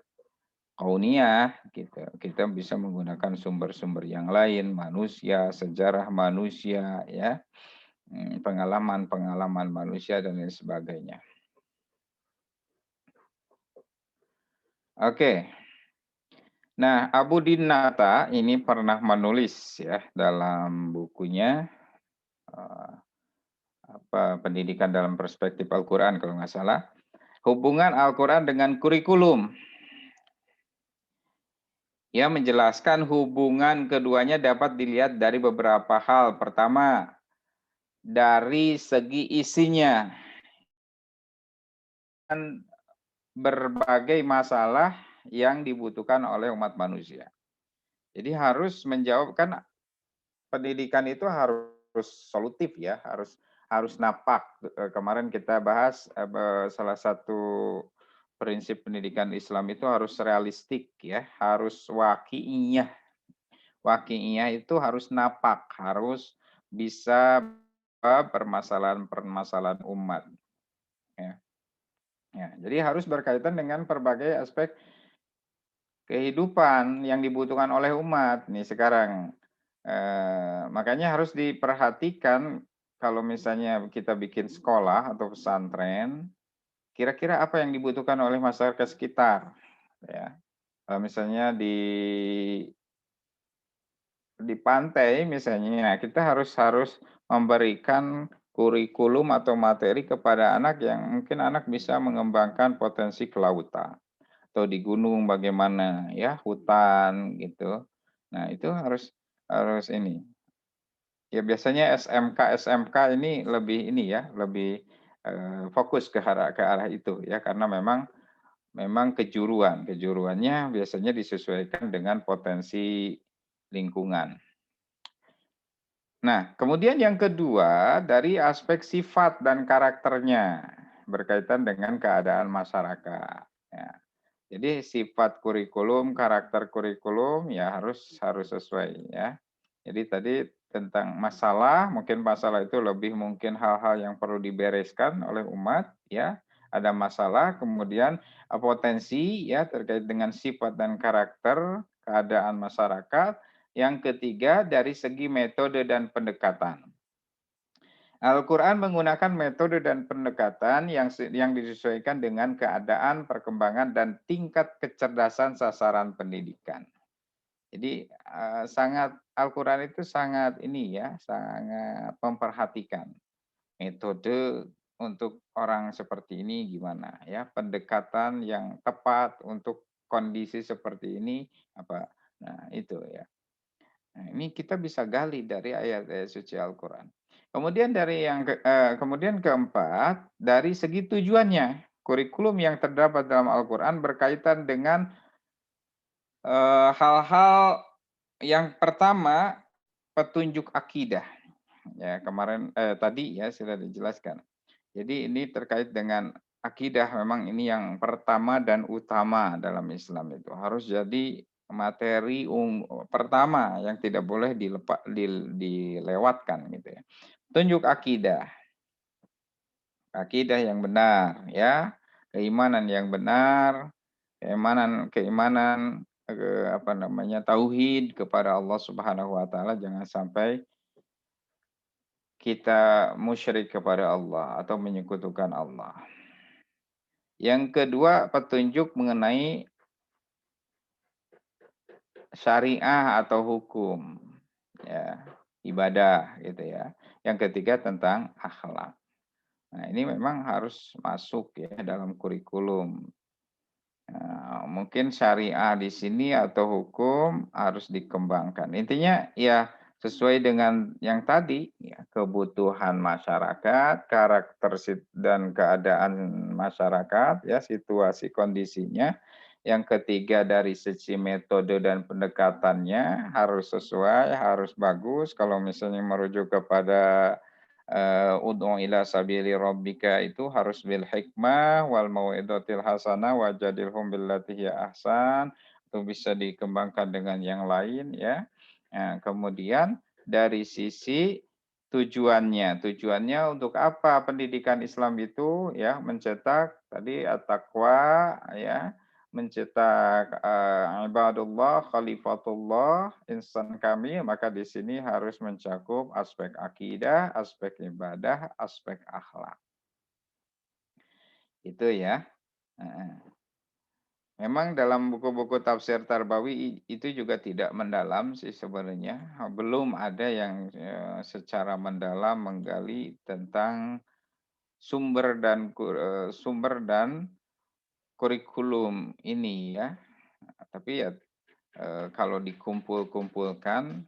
kauniyah gitu. Kita bisa menggunakan sumber-sumber yang lain, manusia, sejarah manusia ya. Pengalaman-pengalaman manusia dan lain sebagainya. Oke. Nah, Abu Dinata ini pernah menulis ya dalam bukunya pendidikan dalam perspektif Al-Qur'an kalau nggak salah, hubungan Al-Qur'an dengan kurikulum. Ia menjelaskan hubungan keduanya dapat dilihat dari beberapa hal. Pertama, dari segi isinya. Berbagai masalah yang dibutuhkan oleh umat manusia. Jadi harus menjawabkan pendidikan itu harus solutif ya, harus napak. Kemarin kita bahas salah satu prinsip pendidikan Islam itu harus realistik ya, harus waqi'iyah. Waqi'iyah itu harus napak, harus bisa permasalahan-permasalahan umat. Ya. Ya, jadi harus berkaitan dengan berbagai aspek kehidupan yang dibutuhkan oleh umat nih sekarang. Makanya harus diperhatikan kalau misalnya kita bikin sekolah atau pesantren, kira-kira apa yang dibutuhkan oleh masyarakat sekitar. Ya, misalnya di pantai misalnya, kita harus memberikan kurikulum atau materi kepada anak yang mungkin anak bisa mengembangkan potensi kelautan. Atau di gunung bagaimana ya, hutan gitu. Nah, itu harus ini. Ya biasanya SMK ini lebih fokus ke arah itu ya, karena memang kejuruannya biasanya disesuaikan dengan potensi lingkungan. Nah, kemudian yang kedua dari aspek sifat dan karakternya berkaitan dengan keadaan masyarakat. Ya. Jadi sifat kurikulum, karakter kurikulum ya harus sesuai ya. Jadi tadi tentang masalah, mungkin masalah itu lebih mungkin hal-hal yang perlu dibereskan oleh umat ya. Ada masalah, kemudian potensi ya terkait dengan sifat dan karakter keadaan masyarakat. Yang ketiga dari segi metode dan pendekatan. Al-Quran menggunakan metode dan pendekatan yang disesuaikan dengan keadaan, perkembangan, dan tingkat kecerdasan sasaran pendidikan. Jadi Al-Quran itu sangat sangat memperhatikan metode untuk orang seperti ini gimana ya, pendekatan yang tepat untuk kondisi seperti ini apa. Nah, itu ya. Nah, ini kita bisa gali dari ayat-ayat suci Al-Quran. Kemudian kemudian keempat, dari segi tujuannya, kurikulum yang terdapat dalam Al-Quran berkaitan dengan hal-hal yang pertama, petunjuk akidah. Ya, kemarin tadi ya sudah dijelaskan. Jadi ini terkait dengan akidah, memang ini yang pertama dan utama dalam Islam itu. Harus jadi materi pertama yang tidak boleh dilewatkan gitu ya. Tunjuk akidah. Akidah yang benar ya, keimanan yang benar, keimanan tauhid kepada Allah Subhanahu wa taala, jangan sampai kita musyrik kepada Allah atau menyekutukan Allah. Yang kedua, petunjuk mengenai syariah atau hukum, ya, ibadah gitu ya. Yang ketiga tentang akhlak. Nah, ini memang harus masuk ya dalam kurikulum. Nah, mungkin syariah di sini atau hukum harus dikembangkan. Intinya ya sesuai dengan yang tadi, ya, kebutuhan masyarakat, karakter dan keadaan masyarakat, ya, situasi kondisinya. Yang ketiga dari sisi metode dan pendekatannya harus sesuai, harus bagus. Kalau misalnya merujuk kepada ud'u ila sabili rabbika itu harus bil hikmah wal mau'izatil hasanah wajadilhum billati hiya ahsan, itu bisa dikembangkan dengan yang lain ya. Nah, kemudian dari sisi tujuannya untuk apa pendidikan Islam itu ya, mencetak tadi at-taqwa ya, mencetak ibadullah, khalifatullah, insan kami, maka di sini harus mencakup aspek akidah, aspek ibadah, aspek akhlak. Itu ya. Memang dalam buku-buku tafsir Tarbawi itu juga tidak mendalam sih sebenarnya. Belum ada yang secara mendalam menggali tentang sumber dan kurikulum ini ya. Tapi ya kalau dikumpulkan,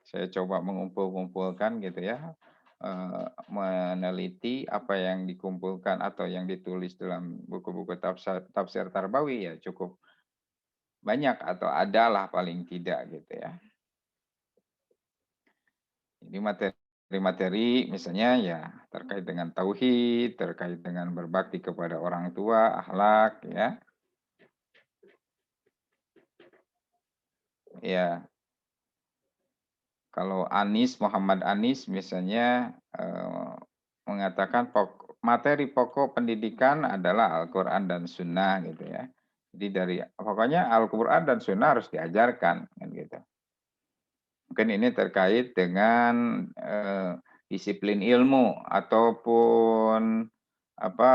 saya coba mengumpulkan gitu ya, meneliti apa yang dikumpulkan atau yang ditulis dalam buku-buku tafsir Tarbawi ya cukup banyak atau adalah paling tidak gitu ya. Jadi materi materi misalnya ya terkait dengan tauhid, terkait dengan berbakti kepada orang tua, akhlak ya. Ya, kalau Muhammad Anis misalnya mengatakan materi pokok pendidikan adalah Al-Qur'an dan Sunnah gitu ya. Jadi pokoknya Al-Qur'an dan Sunnah harus diajarkan kan gitu. Mungkin ini terkait dengan disiplin ilmu ataupun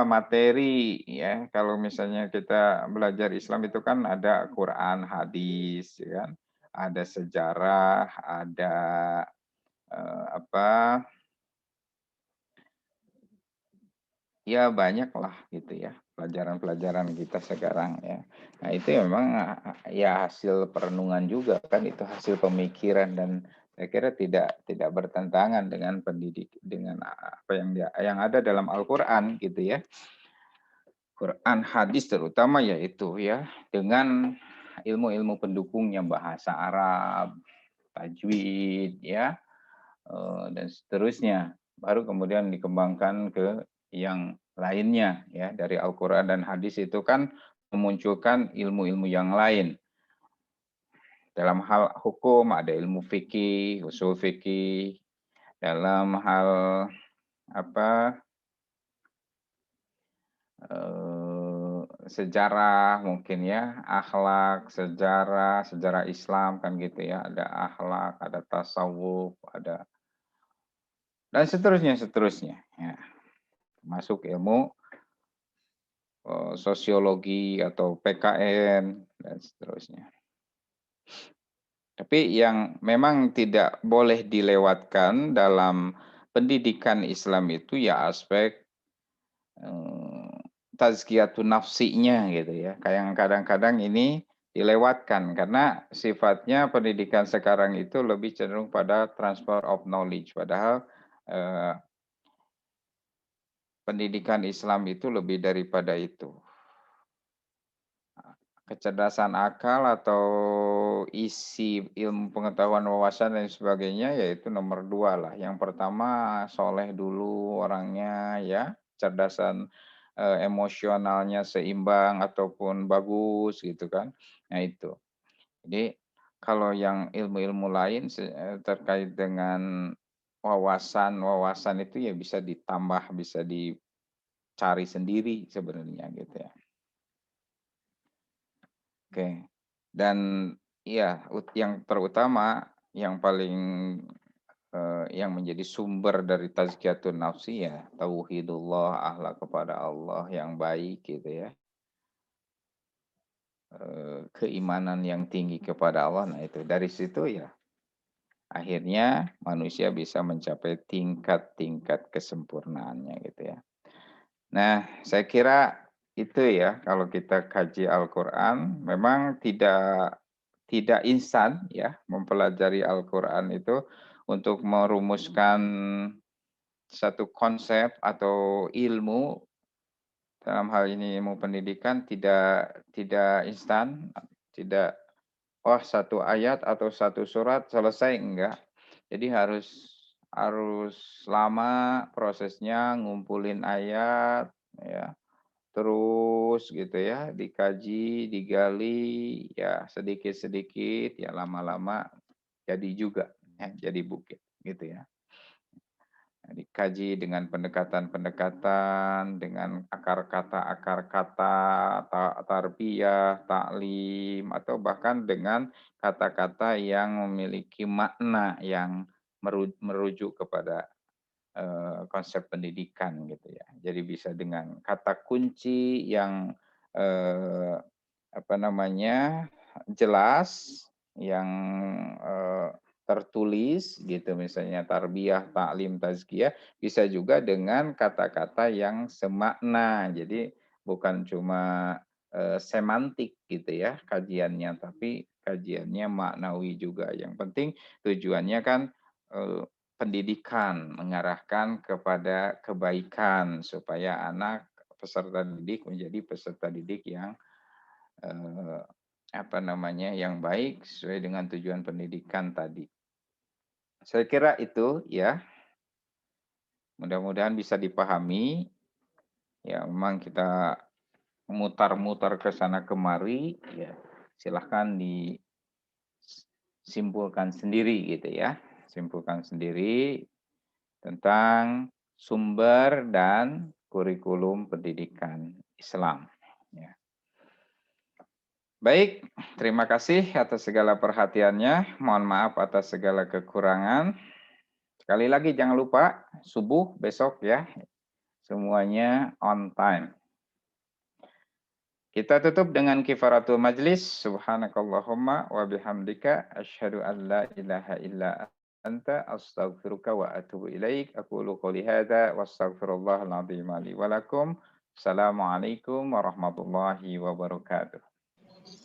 materi ya. Kalau misalnya kita belajar Islam itu kan ada Quran, hadis ya kan. Ada sejarah, ada ya banyak lah gitu ya pelajaran-pelajaran kita sekarang ya. Nah itu memang ya hasil perenungan juga kan, itu hasil pemikiran, dan saya kira tidak bertentangan dengan dengan apa yang ada dalam Al-Qur'an gitu ya. Quran, hadis terutama yaitu ya, dengan ilmu-ilmu pendukungnya, bahasa Arab, tajwid ya, dan seterusnya. Baru kemudian dikembangkan ke yang lainnya ya. Dari Al-Qur'an dan hadis itu kan memunculkan ilmu-ilmu yang lain. Dalam hal hukum ada ilmu fikih, usul fikih. Dalam hal sejarah mungkin ya, akhlak, sejarah Islam kan gitu ya. Ada akhlak, ada tasawuf, ada dan seterusnya ya. Masuk ilmu sosiologi atau PKN dan seterusnya. Tapi yang memang tidak boleh dilewatkan dalam pendidikan Islam itu ya aspek tazkiyatun nafsinya gitu ya. Kayak kadang-kadang ini dilewatkan karena sifatnya pendidikan sekarang itu lebih cenderung pada transfer of knowledge, padahal pendidikan Islam itu lebih daripada itu. Kecerdasan akal atau isi ilmu pengetahuan, wawasan dan sebagainya yaitu nomor 2 lah. Yang pertama soleh dulu orangnya ya, cerdasan emosionalnya seimbang ataupun bagus gitu kan. Nah itu. Jadi kalau yang ilmu-ilmu lain terkait dengan wawasan itu ya bisa ditambah, bisa dicari sendiri sebenarnya gitu ya. Oke. Dan ya yang terutama yang paling yang menjadi sumber dari tazkiyatun nafsi ya tauhidullah, akhlak kepada Allah yang baik gitu ya. Keimanan yang tinggi kepada Allah. Nah itu dari situ ya akhirnya manusia bisa mencapai tingkat-tingkat kesempurnaannya gitu ya. Nah, saya kira itu ya kalau kita kaji Al-Qur'an memang tidak instan ya mempelajari Al-Qur'an itu untuk merumuskan satu konsep atau ilmu, dalam hal ini ilmu pendidikan tidak instan, tidak satu ayat atau satu surat selesai, enggak. Jadi harus lama prosesnya ngumpulin ayat ya. Terus gitu ya, dikaji, digali, ya sedikit-sedikit, ya lama-lama jadi juga, ya, jadi bukit gitu ya. Dikaji dengan pendekatan-pendekatan, dengan akar kata, tarbiyah, taklim, atau bahkan dengan kata-kata yang memiliki makna yang merujuk kepada konsep pendidikan gitu ya. Jadi bisa dengan kata kunci yang jelas, yang tertulis gitu, misalnya tarbiyah, taklim, tazkiyah, bisa juga dengan kata-kata yang semakna. Jadi bukan cuma semantik gitu ya kajiannya, tapi kajiannya maknawi juga. Yang penting tujuannya kan pendidikan, mengarahkan kepada kebaikan supaya anak peserta didik menjadi peserta didik yang yang baik sesuai dengan tujuan pendidikan tadi. Saya kira itu ya. Mudah-mudahan bisa dipahami. Ya, memang kita mutar-mutar ke sana kemari, ya silahkan disimpulkan sendiri gitu ya. Simpulkan sendiri tentang sumber dan kurikulum pendidikan Islam. Ya. Baik, terima kasih atas segala perhatiannya. Mohon maaf atas segala kekurangan. Sekali lagi jangan lupa subuh besok ya. Semuanya on time. Kita tutup dengan kifaratul majlis. Subhanakallahumma wa bihamdika asyhadu an la ilaha illa anta astaghfiruka wa atubu ilaik. Aqulu qouli hadza wastaghfirullahal azim li wa lakum. Assalamualaikum warahmatullahi wabarakatuh.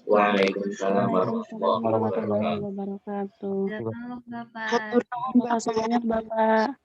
Waalaikumsalam Waalaikumsalam warahmatullahi wabarakatuh. Halo, Bapak. Matur nuwun, makasih banyak Bapak.